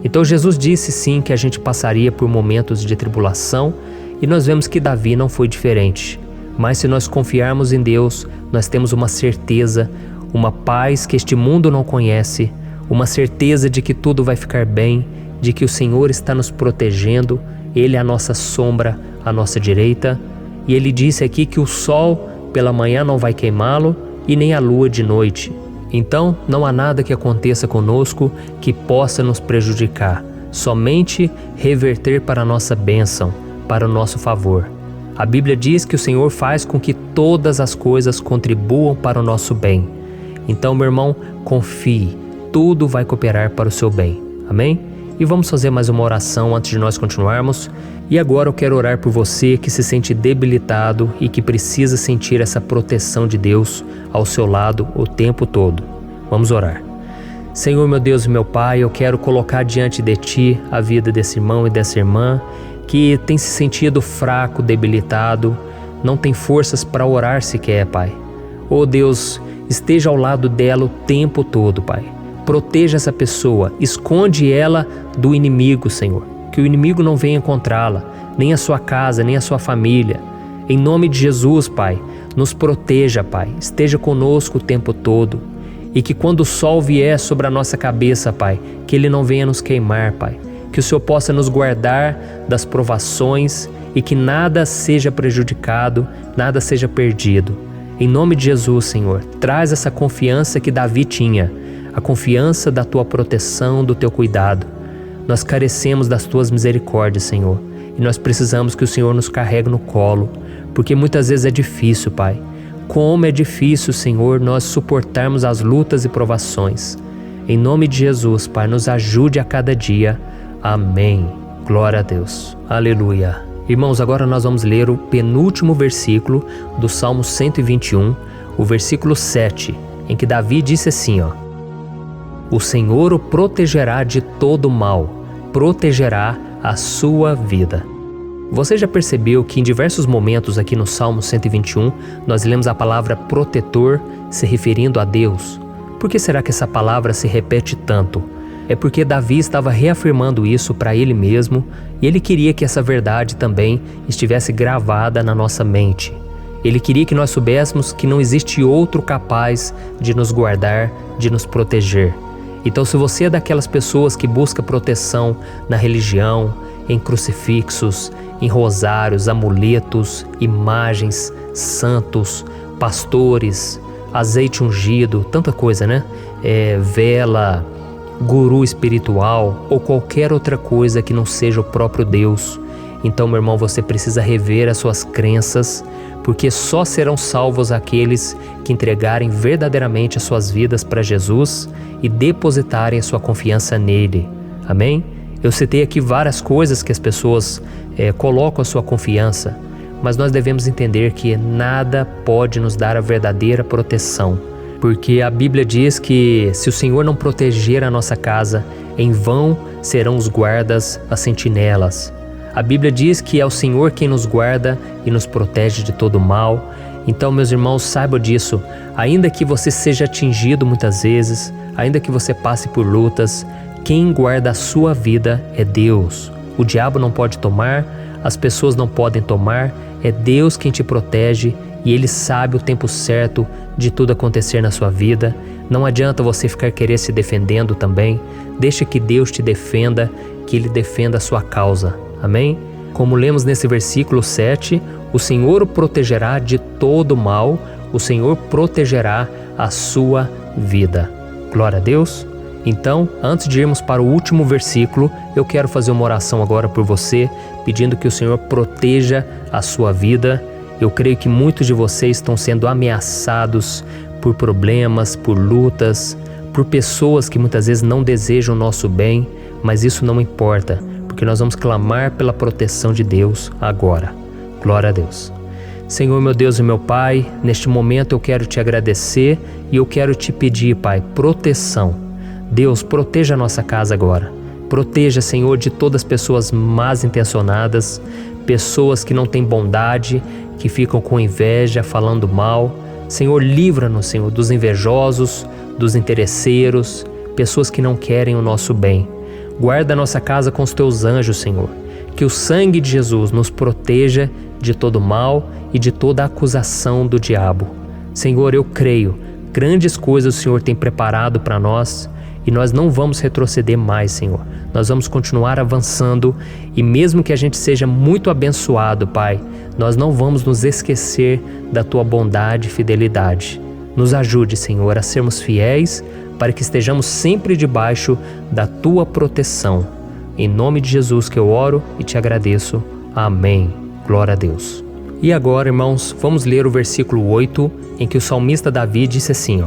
Então Jesus disse sim que a gente passaria por momentos de tribulação e nós vemos que Davi não foi diferente. Mas se nós confiarmos em Deus, nós temos uma certeza, uma paz que este mundo não conhece, uma certeza de que tudo vai ficar bem, de que o Senhor está nos protegendo, Ele é a nossa sombra, à nossa direita. E Ele disse aqui que o sol pela manhã não vai queimá-lo e nem a lua de noite. Então não há nada que aconteça conosco que possa nos prejudicar, somente reverter para a nossa bênção, para o nosso favor. A Bíblia diz que o Senhor faz com que todas as coisas contribuam para o nosso bem. Então, meu irmão, confie, tudo vai cooperar para o seu bem. Amém? E vamos fazer mais uma oração antes de nós continuarmos. E agora eu quero orar por você que se sente debilitado e que precisa sentir essa proteção de Deus ao seu lado o tempo todo. Vamos orar. Senhor, meu Deus e meu Pai, eu quero colocar diante de Ti a vida desse irmão e dessa irmã que tem se sentido fraco, debilitado, não tem forças para orar sequer, Pai. Oh Deus, esteja ao lado dela o tempo todo, Pai. Proteja essa pessoa, esconde ela do inimigo, Senhor. Que o inimigo não venha encontrá-la, nem a sua casa, nem a sua família. Em nome de Jesus, Pai, nos proteja, Pai. Esteja conosco o tempo todo. E que quando o sol vier sobre a nossa cabeça, Pai, que ele não venha nos queimar, Pai. Que o Senhor possa nos guardar das provações e que nada seja prejudicado, nada seja perdido. Em nome de Jesus, Senhor, traz essa confiança que Davi tinha, a confiança da Tua proteção, do Teu cuidado. Nós carecemos das Tuas misericórdias, Senhor, e nós precisamos que o Senhor nos carregue no colo, porque muitas vezes é difícil, Pai. Como é difícil, Senhor, nós suportarmos as lutas e provações. Em nome de Jesus, Pai, nos ajude a cada dia. Amém. Glória a Deus. Aleluia. Irmãos, agora nós vamos ler o penúltimo versículo do Salmo 121, o versículo 7, em que Davi disse assim, ó: O Senhor o protegerá de todo mal, protegerá a sua vida. Você já percebeu que em diversos momentos aqui no Salmo 121, nós lemos a palavra protetor se referindo a Deus? Por que será que essa palavra se repete tanto? É porque Davi estava reafirmando isso para ele mesmo e ele queria que essa verdade também estivesse gravada na nossa mente. Ele queria que nós soubéssemos que não existe outro capaz de nos guardar, de nos proteger. Então, se você é daquelas pessoas que busca proteção na religião, em crucifixos, em rosários, amuletos, imagens, santos, pastores, azeite ungido, tanta coisa, né? Vela, guru espiritual ou qualquer outra coisa que não seja o próprio Deus. Então, meu irmão, você precisa rever as suas crenças, porque só serão salvos aqueles que entregarem verdadeiramente as suas vidas para Jesus e depositarem a sua confiança nele. Amém? Eu citei aqui várias coisas que as pessoas colocam a sua confiança, mas nós devemos entender que nada pode nos dar a verdadeira proteção, porque a Bíblia diz que se o Senhor não proteger a nossa casa, em vão serão os guardas, as sentinelas. A Bíblia diz que é o Senhor quem nos guarda e nos protege de todo mal. Então, meus irmãos, saibam disso. Ainda que você seja atingido muitas vezes, ainda que você passe por lutas, quem guarda a sua vida é Deus. O diabo não pode tomar, as pessoas não podem tomar, é Deus quem te protege e Ele sabe o tempo certo de tudo acontecer na sua vida. Não adianta você ficar querer se defendendo também. Deixa que Deus te defenda, que Ele defenda a sua causa. Amém? Como lemos nesse versículo 7, o Senhor o protegerá de todo mal, o Senhor protegerá a sua vida. Glória a Deus! Então, antes de irmos para o último versículo, eu quero fazer uma oração agora por você, pedindo que o Senhor proteja a sua vida. Eu creio que muitos de vocês estão sendo ameaçados por problemas, por lutas, por pessoas que muitas vezes não desejam o nosso bem, mas isso não importa, porque nós vamos clamar pela proteção de Deus agora. Glória a Deus. Senhor, meu Deus e meu Pai, neste momento eu quero te agradecer e eu quero te pedir, Pai, proteção. Deus, proteja a nossa casa agora. Proteja, Senhor, de todas as pessoas más intencionadas, pessoas que não têm bondade, que ficam com inveja, falando mal. Senhor, livra-nos, Senhor, dos invejosos, dos interesseiros, pessoas que não querem o nosso bem. Guarda a nossa casa com os teus anjos, Senhor. Que o sangue de Jesus nos proteja de todo mal e de toda acusação do diabo. Senhor, eu creio, grandes coisas o Senhor tem preparado para nós e nós não vamos retroceder mais, Senhor. Nós vamos continuar avançando e mesmo que a gente seja muito abençoado, Pai, nós não vamos nos esquecer da Tua bondade e fidelidade. Nos ajude, Senhor, a sermos fiéis para que estejamos sempre debaixo da Tua proteção. Em nome de Jesus que eu oro e te agradeço. Amém. Glória a Deus. E agora, irmãos, vamos ler o versículo 8, em que o salmista Davi disse assim,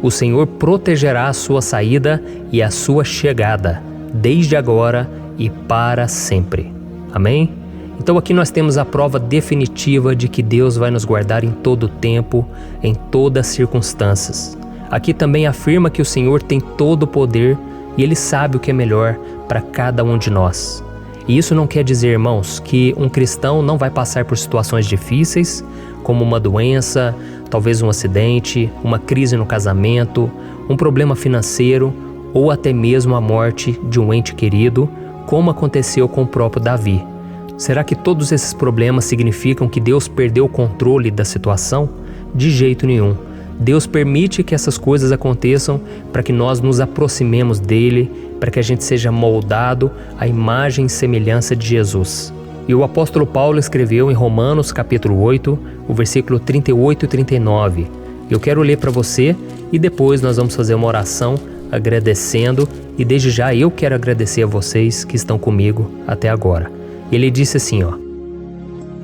O Senhor protegerá a sua saída e a sua chegada, desde agora e para sempre. Amém? Então aqui nós temos a prova definitiva de que Deus vai nos guardar em todo o tempo, em todas as circunstâncias. Aqui também afirma que o Senhor tem todo o poder e Ele sabe o que é melhor para cada um de nós. E isso não quer dizer, irmãos, que um cristão não vai passar por situações difíceis, como uma doença, talvez um acidente, uma crise no casamento, um problema financeiro ou até mesmo a morte de um ente querido, como aconteceu com o próprio Davi. Será que todos esses problemas significam que Deus perdeu o controle da situação? De jeito nenhum. Deus permite que essas coisas aconteçam para que nós nos aproximemos dele, para que a gente seja moldado à imagem e semelhança de Jesus. E o apóstolo Paulo escreveu em Romanos capítulo 8, o versículo 38 e 39. Eu quero ler para você e depois nós vamos fazer uma oração agradecendo e desde já eu quero agradecer a vocês que estão comigo até agora. Ele disse assim,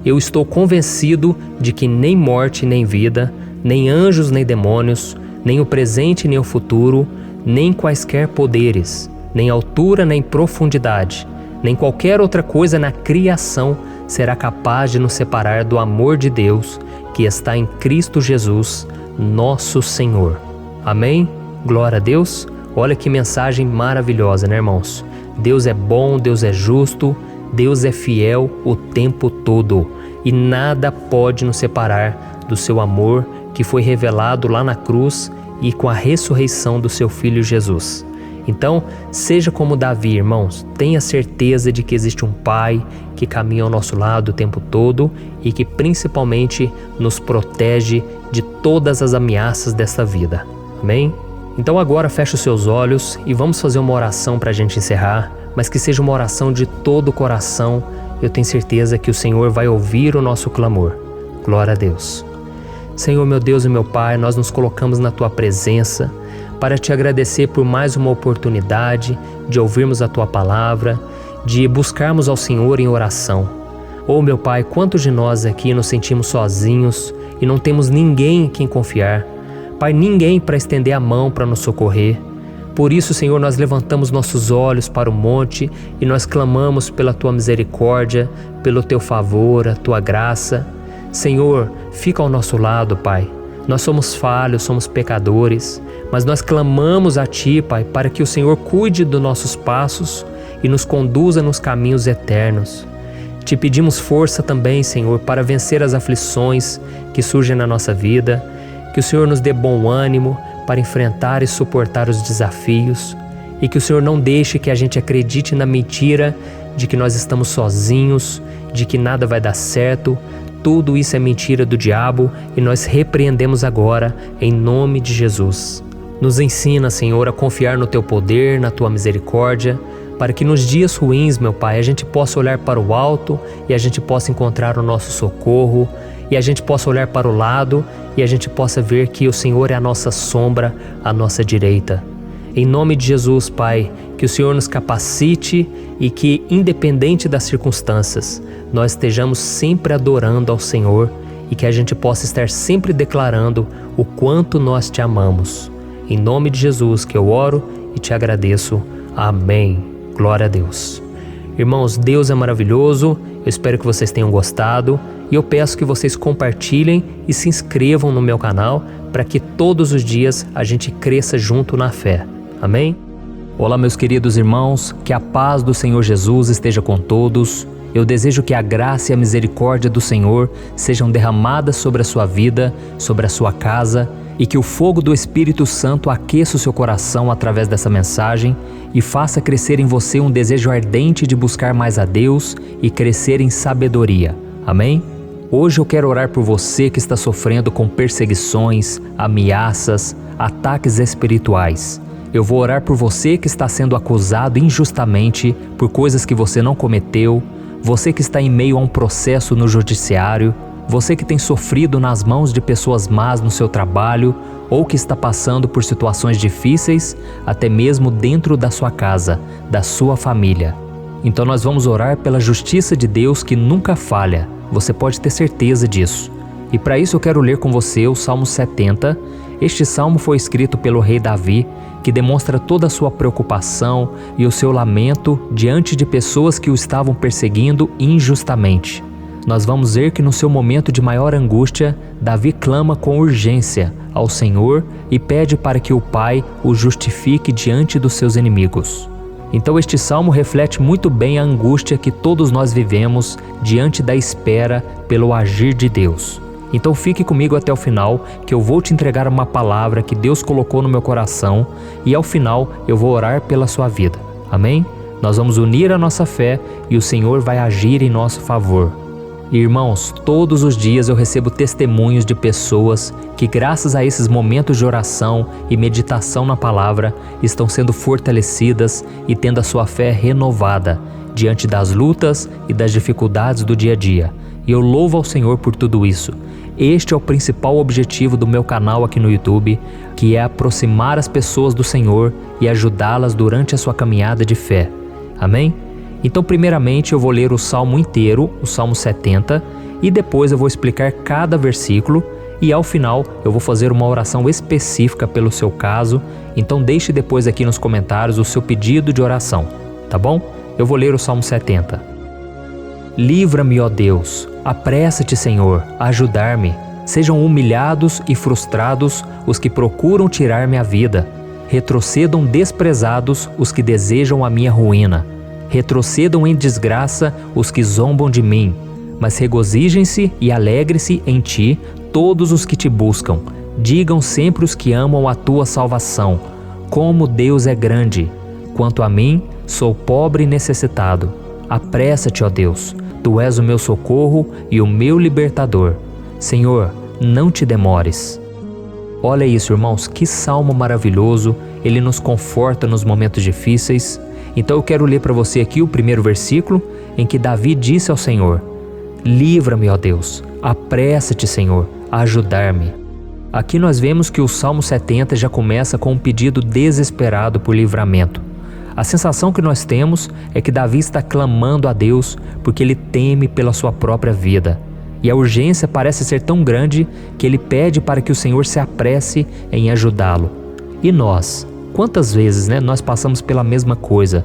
Eu estou convencido de que nem morte nem vida, nem anjos nem demônios, nem o presente nem o futuro, nem quaisquer poderes, nem altura nem profundidade, nem qualquer outra coisa na criação será capaz de nos separar do amor de Deus que está em Cristo Jesus, nosso Senhor. Amém? Glória a Deus. Olha que mensagem maravilhosa, né, irmãos? Deus é bom, Deus é justo, Deus é fiel o tempo todo e nada pode nos separar do seu amor que foi revelado lá na cruz e com a ressurreição do seu Filho Jesus. Então, seja como Davi, irmãos, tenha certeza de que existe um Pai que caminha ao nosso lado o tempo todo e que principalmente nos protege de todas as ameaças desta vida. Amém? Então agora feche os seus olhos e vamos fazer uma oração para a gente encerrar, mas que seja uma oração de todo o coração. Eu tenho certeza que o Senhor vai ouvir o nosso clamor. Glória a Deus. Senhor, meu Deus e meu Pai, nós nos colocamos na Tua presença para Te agradecer por mais uma oportunidade de ouvirmos a Tua palavra, de buscarmos ao Senhor em oração. Oh, meu Pai, quantos de nós aqui nos sentimos sozinhos e não temos ninguém em quem confiar. Pai, ninguém para estender a mão para nos socorrer. Por isso, Senhor, nós levantamos nossos olhos para o monte e nós clamamos pela Tua misericórdia, pelo Teu favor, a Tua graça. Senhor, fica ao nosso lado, Pai. Nós somos falhos, somos pecadores, mas nós clamamos a Ti, Pai, para que o Senhor cuide dos nossos passos e nos conduza nos caminhos eternos. Te pedimos força também, Senhor, para vencer as aflições que surgem na nossa vida, que o Senhor nos dê bom ânimo para enfrentar e suportar os desafios e que o Senhor não deixe que a gente acredite na mentira de que nós estamos sozinhos, de que nada vai dar certo. Tudo isso é mentira do diabo e nós repreendemos agora em nome de Jesus. Nos ensina, Senhor, a confiar no Teu poder, na Tua misericórdia, para que nos dias ruins, meu Pai, a gente possa olhar para o alto e a gente possa encontrar o nosso socorro, e a gente possa olhar para o lado e a gente possa ver que o Senhor é a nossa sombra, a nossa direita. Em nome de Jesus, Pai, que o Senhor nos capacite e que, independente das circunstâncias, nós estejamos sempre adorando ao Senhor e que a gente possa estar sempre declarando o quanto nós Te amamos. Em nome de Jesus que eu oro e Te agradeço. Amém. Glória a Deus. Irmãos, Deus é maravilhoso, eu espero que vocês tenham gostado e eu peço que vocês compartilhem e se inscrevam no meu canal para que todos os dias a gente cresça junto na fé. Amém? Olá, meus queridos irmãos, que a paz do Senhor Jesus esteja com todos. Eu desejo que a graça e a misericórdia do Senhor sejam derramadas sobre a sua vida, sobre a sua casa, e que o fogo do Espírito Santo aqueça o seu coração através dessa mensagem e faça crescer em você um desejo ardente de buscar mais a Deus e crescer em sabedoria. Amém? Hoje eu quero orar por você que está sofrendo com perseguições, ameaças, ataques espirituais. Eu vou orar por você que está sendo acusado injustamente por coisas que você não cometeu, você que está em meio a um processo no judiciário, você que tem sofrido nas mãos de pessoas más no seu trabalho ou que está passando por situações difíceis, até mesmo dentro da sua casa, da sua família. Então nós vamos orar pela justiça de Deus que nunca falha, você pode ter certeza disso. E para isso eu quero ler com você o Salmo 70. Este salmo foi escrito pelo rei Davi, que demonstra toda a sua preocupação e o seu lamento diante de pessoas que o estavam perseguindo injustamente. Nós vamos ver que no seu momento de maior angústia, Davi clama com urgência ao Senhor e pede para que o Pai o justifique diante dos seus inimigos. Então este salmo reflete muito bem a angústia que todos nós vivemos diante da espera pelo agir de Deus. Então fique comigo até o final, que eu vou te entregar uma palavra que Deus colocou no meu coração e ao final eu vou orar pela sua vida. Amém? Nós vamos unir a nossa fé e o Senhor vai agir em nosso favor. Irmãos, todos os dias eu recebo testemunhos de pessoas que, graças a esses momentos de oração e meditação na palavra, estão sendo fortalecidas e tendo a sua fé renovada diante das lutas e das dificuldades do dia a dia. E eu louvo ao Senhor por tudo isso. Este é o principal objetivo do meu canal aqui no YouTube, que é aproximar as pessoas do Senhor e ajudá-las durante a sua caminhada de fé. Amém? Então, primeiramente, eu vou ler o Salmo inteiro, o Salmo 70, e depois eu vou explicar cada versículo e ao final eu vou fazer uma oração específica pelo seu caso. Então deixe depois aqui nos comentários o seu pedido de oração, tá bom? Eu vou ler o Salmo 70. Livra-me, ó Deus, apressa-te, Senhor, a ajudar-me. Sejam humilhados e frustrados os que procuram tirar-me a vida. Retrocedam desprezados os que desejam a minha ruína. Retrocedam em desgraça os que zombam de mim, mas regozijem-se e alegrem-se em ti todos os que te buscam. Digam sempre os que amam a tua salvação, como Deus é grande. Quanto a mim, sou pobre e necessitado. Apressa-te, ó Deus, tu és o meu socorro e o meu libertador. Senhor, não te demores. Olha isso, irmãos, que salmo maravilhoso, ele nos conforta nos momentos difíceis. Então eu quero ler para você aqui o primeiro versículo, em que Davi disse ao Senhor: livra-me, ó Deus, apressa-te, Senhor, ajudar-me. Aqui nós vemos que o Salmo 70 já começa com um pedido desesperado por livramento. A sensação que nós temos é que Davi está clamando a Deus porque ele teme pela sua própria vida. E a urgência parece ser tão grande que ele pede para que o Senhor se apresse em ajudá-lo. E nós? Quantas vezes nós passamos pela mesma coisa?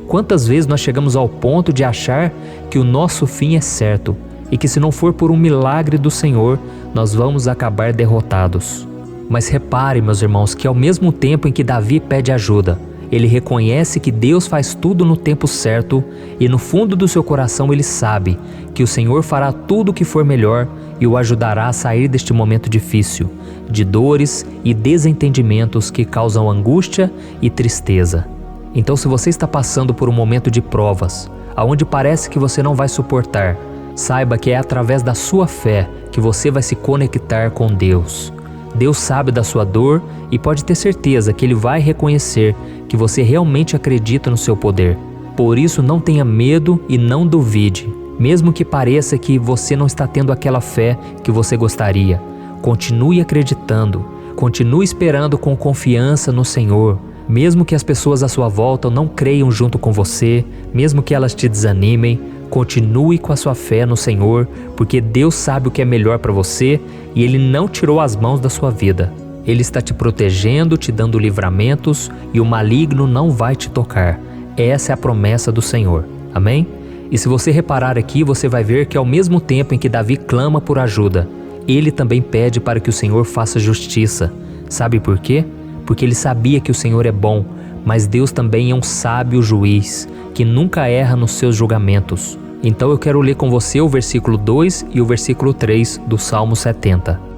Quantas vezes nós chegamos ao ponto de achar que o nosso fim é certo e que se não for por um milagre do Senhor, nós vamos acabar derrotados? Mas repare, meus irmãos, que ao mesmo tempo em que Davi pede ajuda, ele reconhece que Deus faz tudo no tempo certo e no fundo do seu coração ele sabe que o Senhor fará tudo o que for melhor e o ajudará a sair deste momento difícil, de dores e desentendimentos que causam angústia e tristeza. Então, se você está passando por um momento de provas, aonde parece que você não vai suportar, saiba que é através da sua fé que você vai se conectar com Deus. Deus sabe da sua dor e pode ter certeza que Ele vai reconhecer que você realmente acredita no seu poder. Por isso, não tenha medo e não duvide, mesmo que pareça que você não está tendo aquela fé que você gostaria. Continue acreditando, continue esperando com confiança no Senhor. Mesmo que as pessoas à sua volta não creiam junto com você, mesmo que elas te desanimem, continue com a sua fé no Senhor, porque Deus sabe o que é melhor para você e Ele não tirou as mãos da sua vida. Ele está te protegendo, te dando livramentos e o maligno não vai te tocar. Essa é a promessa do Senhor. Amém? E se você reparar aqui, você vai ver que ao mesmo tempo em que Davi clama por ajuda, ele também pede para que o Senhor faça justiça. Sabe por quê? Porque ele sabia que o Senhor é bom, mas Deus também é um sábio juiz, que nunca erra nos seus julgamentos. Então eu quero ler com você o versículo 2 e o versículo 3 do Salmo 70.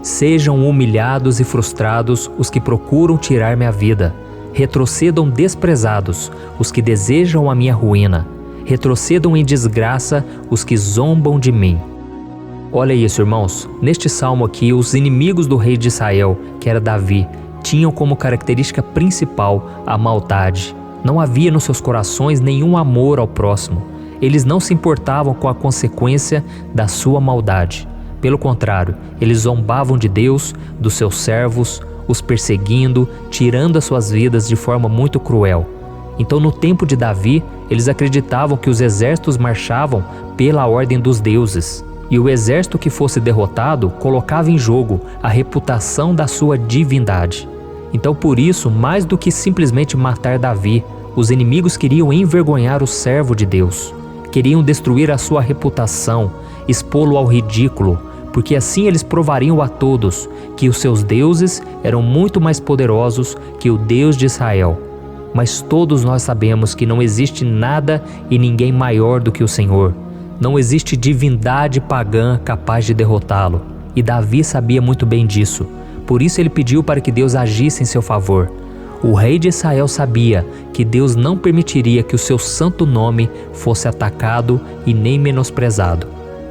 Sejam humilhados e frustrados os que procuram tirar minha vida. Retrocedam desprezados os que desejam a minha ruína. Retrocedam em desgraça os que zombam de mim. Olha isso, irmãos. Neste salmo aqui, os inimigos do rei de Israel, que era Davi, tinham como característica principal a maldade. Não havia nos seus corações nenhum amor ao próximo. Eles não se importavam com a consequência da sua maldade. Pelo contrário, eles zombavam de Deus, dos seus servos, os perseguindo, tirando as suas vidas de forma muito cruel. Então, no tempo de Davi, eles acreditavam que os exércitos marchavam pela ordem dos deuses. E o exército que fosse derrotado colocava em jogo a reputação da sua divindade. Então, por isso, mais do que simplesmente matar Davi, os inimigos queriam envergonhar o servo de Deus. Queriam destruir a sua reputação, expô-lo ao ridículo, porque assim eles provariam a todos que os seus deuses eram muito mais poderosos que o Deus de Israel. Mas todos nós sabemos que não existe nada e ninguém maior do que o Senhor. Não existe divindade pagã capaz de derrotá-lo. E Davi sabia muito bem disso. Por isso ele pediu para que Deus agisse em seu favor. O rei de Israel sabia que Deus não permitiria que o seu santo nome fosse atacado e nem menosprezado.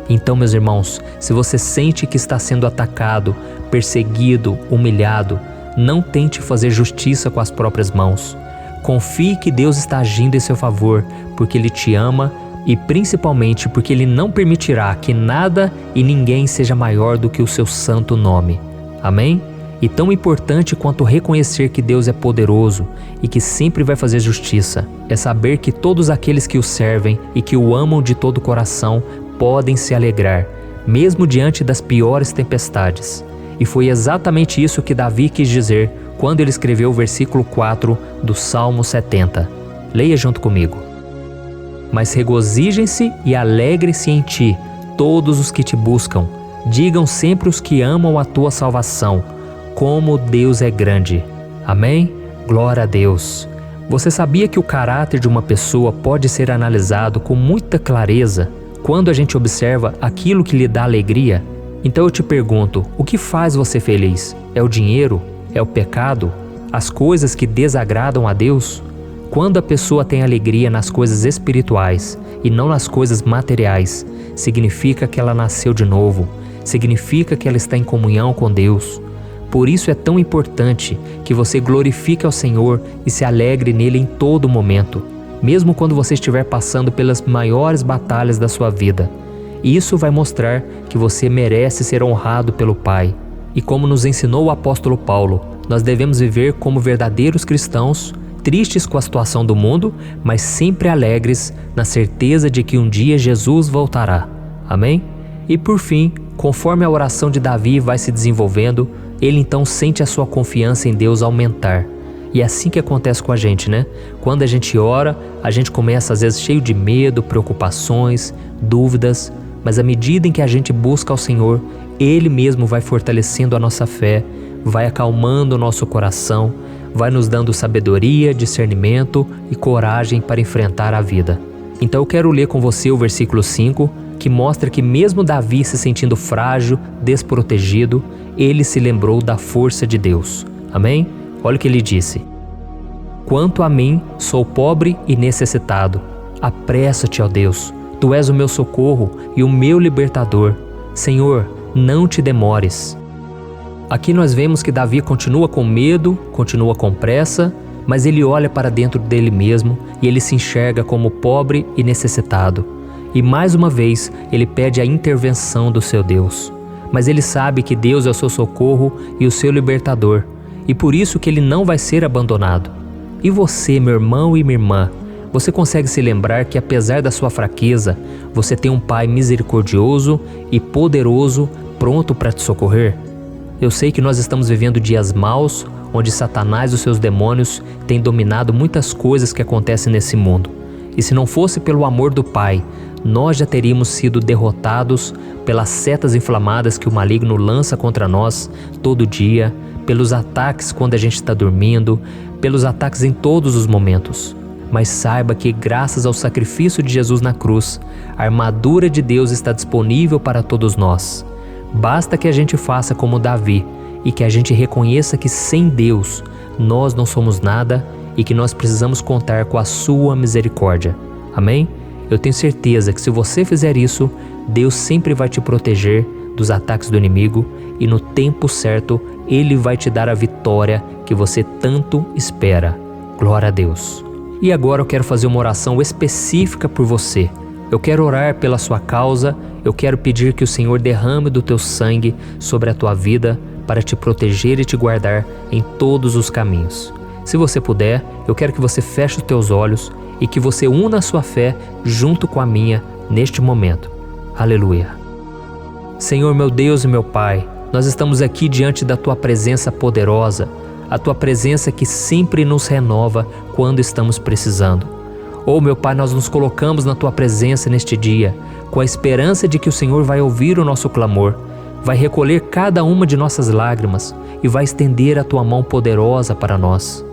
Então, meus irmãos, se você sente que está sendo atacado, perseguido, humilhado, não tente fazer justiça com as próprias mãos. Confie que Deus está agindo em seu favor, porque Ele te ama e principalmente porque Ele não permitirá que nada e ninguém seja maior do que o seu santo nome. Amém? E tão importante quanto reconhecer que Deus é poderoso e que sempre vai fazer justiça, é saber que todos aqueles que o servem e que o amam de todo o coração podem se alegrar, mesmo diante das piores tempestades. E foi exatamente isso que Davi quis dizer quando ele escreveu o versículo 4 do Salmo 70. Leia junto comigo. Mas regozijem-se e alegrem-se em ti, todos os que te buscam. Digam sempre os que amam a tua salvação, como Deus é grande. Amém? Glória a Deus. Você sabia que o caráter de uma pessoa pode ser analisado com muita clareza quando a gente observa aquilo que lhe dá alegria? Então eu te pergunto, o que faz você feliz? É o dinheiro? É o pecado? As coisas que desagradam a Deus? Quando a pessoa tem alegria nas coisas espirituais e não nas coisas materiais, significa que ela nasceu de novo, significa que ela está em comunhão com Deus. Por isso é tão importante que você glorifique ao Senhor e se alegre nele em todo momento, mesmo quando você estiver passando pelas maiores batalhas da sua vida. Isso vai mostrar que você merece ser honrado pelo Pai. E como nos ensinou o apóstolo Paulo, nós devemos viver como verdadeiros cristãos, tristes com a situação do mundo, mas sempre alegres na certeza de que um dia Jesus voltará. Amém? E por fim, conforme a oração de Davi vai se desenvolvendo, ele então sente a sua confiança em Deus aumentar. E é assim que acontece com a gente, né? Quando a gente ora, a gente começa às vezes cheio de medo, preocupações, dúvidas, mas à medida em que a gente busca ao Senhor, Ele mesmo vai fortalecendo a nossa fé, vai acalmando o nosso coração, vai nos dando sabedoria, discernimento e coragem para enfrentar a vida. Então eu quero ler com você o versículo 5, que mostra que mesmo Davi se sentindo frágil, desprotegido, ele se lembrou da força de Deus. Amém? Olha o que ele disse: Quanto a mim, sou pobre e necessitado. Apressa-te, ó Deus, Tu és o meu socorro e o meu libertador. Senhor, não te demores. Aqui nós vemos que Davi continua com medo, continua com pressa, mas ele olha para dentro dele mesmo e ele se enxerga como pobre e necessitado. E mais uma vez ele pede a intervenção do seu Deus. Mas ele sabe que Deus é o seu socorro e o seu libertador, e por isso que ele não vai ser abandonado. E você, meu irmão e minha irmã, você consegue se lembrar que apesar da sua fraqueza, você tem um Pai misericordioso e poderoso pronto para te socorrer? Eu sei que nós estamos vivendo dias maus, onde Satanás e os seus demônios têm dominado muitas coisas que acontecem nesse mundo. E se não fosse pelo amor do Pai, nós já teríamos sido derrotados pelas setas inflamadas que o maligno lança contra nós todo dia, pelos ataques quando a gente está dormindo, pelos ataques em todos os momentos. Mas saiba que graças ao sacrifício de Jesus na cruz, a armadura de Deus está disponível para todos nós. Basta que a gente faça como Davi e que a gente reconheça que sem Deus nós não somos nada e que nós precisamos contar com a sua misericórdia. Amém? Eu tenho certeza que se você fizer isso, Deus sempre vai te proteger dos ataques do inimigo e no tempo certo Ele vai te dar a vitória que você tanto espera. Glória a Deus. E agora eu quero fazer uma oração específica por você. Eu quero orar pela sua causa, eu quero pedir que o Senhor derrame do teu sangue sobre a tua vida para te proteger e te guardar em todos os caminhos. Se você puder, eu quero que você feche os teus olhos e que você una a sua fé junto com a minha neste momento. Aleluia. Senhor, meu Deus e meu Pai, nós estamos aqui diante da Tua presença poderosa, a Tua presença que sempre nos renova quando estamos precisando. Oh, meu Pai, nós nos colocamos na Tua presença neste dia, com a esperança de que o Senhor vai ouvir o nosso clamor, vai recolher cada uma de nossas lágrimas e vai estender a Tua mão poderosa para nós.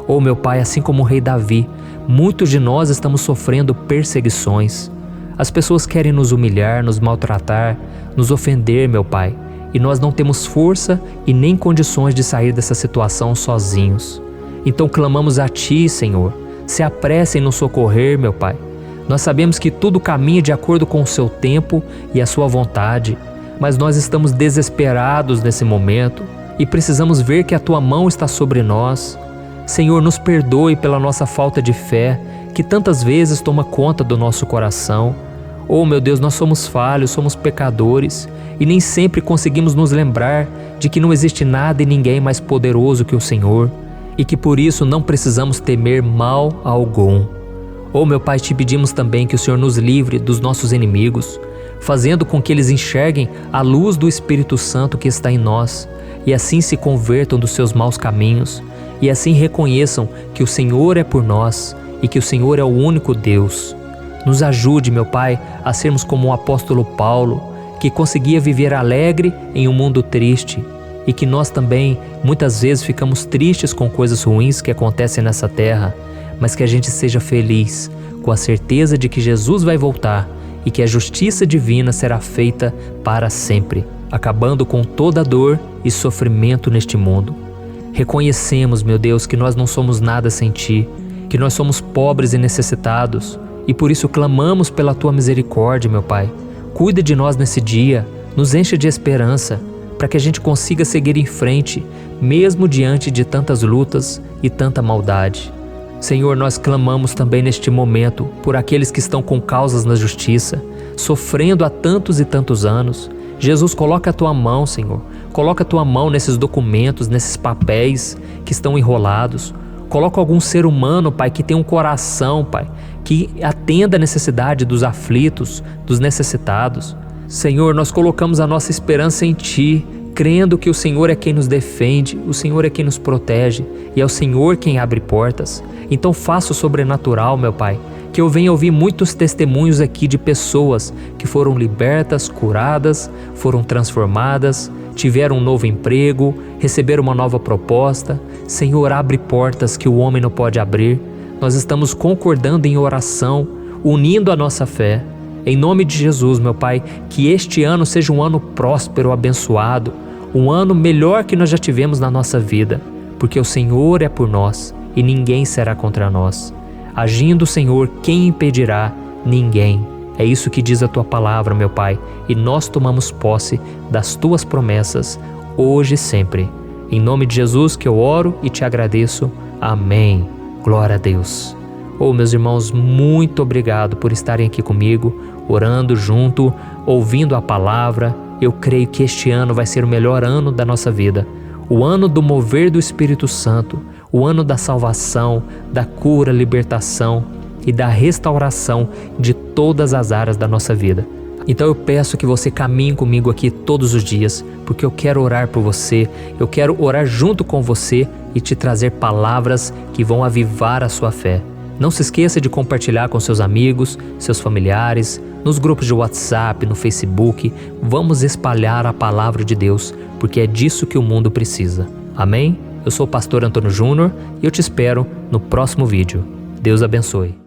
Oh, meu Pai, assim como o rei Davi, muitos de nós estamos sofrendo perseguições. As pessoas querem nos humilhar, nos maltratar, nos ofender, meu Pai, e nós não temos força e nem condições de sair dessa situação sozinhos. Então clamamos a Ti, Senhor, se apresse em nos socorrer, meu Pai. Nós sabemos que tudo caminha de acordo com o Seu tempo e a Sua vontade, mas nós estamos desesperados nesse momento e precisamos ver que a Tua mão está sobre nós. Senhor, nos perdoe pela nossa falta de fé, que tantas vezes toma conta do nosso coração. Oh, meu Deus, nós somos falhos, somos pecadores e nem sempre conseguimos nos lembrar de que não existe nada e ninguém mais poderoso que o Senhor e que por isso não precisamos temer mal algum. Oh, meu Pai, te pedimos também que o Senhor nos livre dos nossos inimigos, fazendo com que eles enxerguem a luz do Espírito Santo que está em nós e assim se convertam dos seus maus caminhos e assim reconheçam que o Senhor é por nós e que o Senhor é o único Deus. Nos ajude, meu Pai, a sermos como o apóstolo Paulo, que conseguia viver alegre em um mundo triste, e que nós também, muitas vezes, ficamos tristes com coisas ruins que acontecem nessa terra, mas que a gente seja feliz, com a certeza de que Jesus vai voltar e que a justiça divina será feita para sempre, acabando com toda dor e sofrimento neste mundo. Reconhecemos, meu Deus, que nós não somos nada sem Ti, que nós somos pobres e necessitados, e por isso clamamos pela Tua misericórdia, meu Pai. Cuida de nós nesse dia, nos encha de esperança, para que a gente consiga seguir em frente, mesmo diante de tantas lutas e tanta maldade. Senhor, nós clamamos também neste momento por aqueles que estão com causas na justiça, sofrendo há tantos e tantos anos. Jesus, coloca a tua mão, Senhor. Coloca a tua mão nesses documentos, nesses papéis que estão enrolados. Coloca algum ser humano, Pai, que tem um coração, Pai, que atenda a necessidade dos aflitos, dos necessitados. Senhor, nós colocamos a nossa esperança em Ti, crendo que o Senhor é quem nos defende, o Senhor é quem nos protege e é o Senhor quem abre portas. Então faça o sobrenatural, meu Pai, que eu venha ouvir muitos testemunhos aqui de pessoas que foram libertas, curadas, foram transformadas, tiveram um novo emprego, receberam uma nova proposta. Senhor, abre portas que o homem não pode abrir. Nós estamos concordando em oração, unindo a nossa fé. Em nome de Jesus, meu Pai, que este ano seja um ano próspero, abençoado, um ano melhor que nós já tivemos na nossa vida, porque o Senhor é por nós e ninguém será contra nós. Agindo o Senhor, quem impedirá? Ninguém. É isso que diz a Tua palavra, meu Pai, e nós tomamos posse das Tuas promessas, hoje e sempre. Em nome de Jesus que eu oro e te agradeço. Amém. Glória a Deus. Meus irmãos, muito obrigado por estarem aqui comigo, orando junto, ouvindo a palavra. Eu creio que este ano vai ser o melhor ano da nossa vida. O ano do mover do Espírito Santo, o ano da salvação, da cura, libertação e da restauração de todas as áreas da nossa vida. Então eu peço que você caminhe comigo aqui todos os dias, porque eu quero orar por você, eu quero orar junto com você e te trazer palavras que vão avivar a sua fé. Não se esqueça de compartilhar com seus amigos, seus familiares, nos grupos de WhatsApp, no Facebook. Vamos espalhar a palavra de Deus, porque é disso que o mundo precisa. Amém? Eu sou o pastor Antônio Júnior e eu te espero no próximo vídeo. Deus abençoe.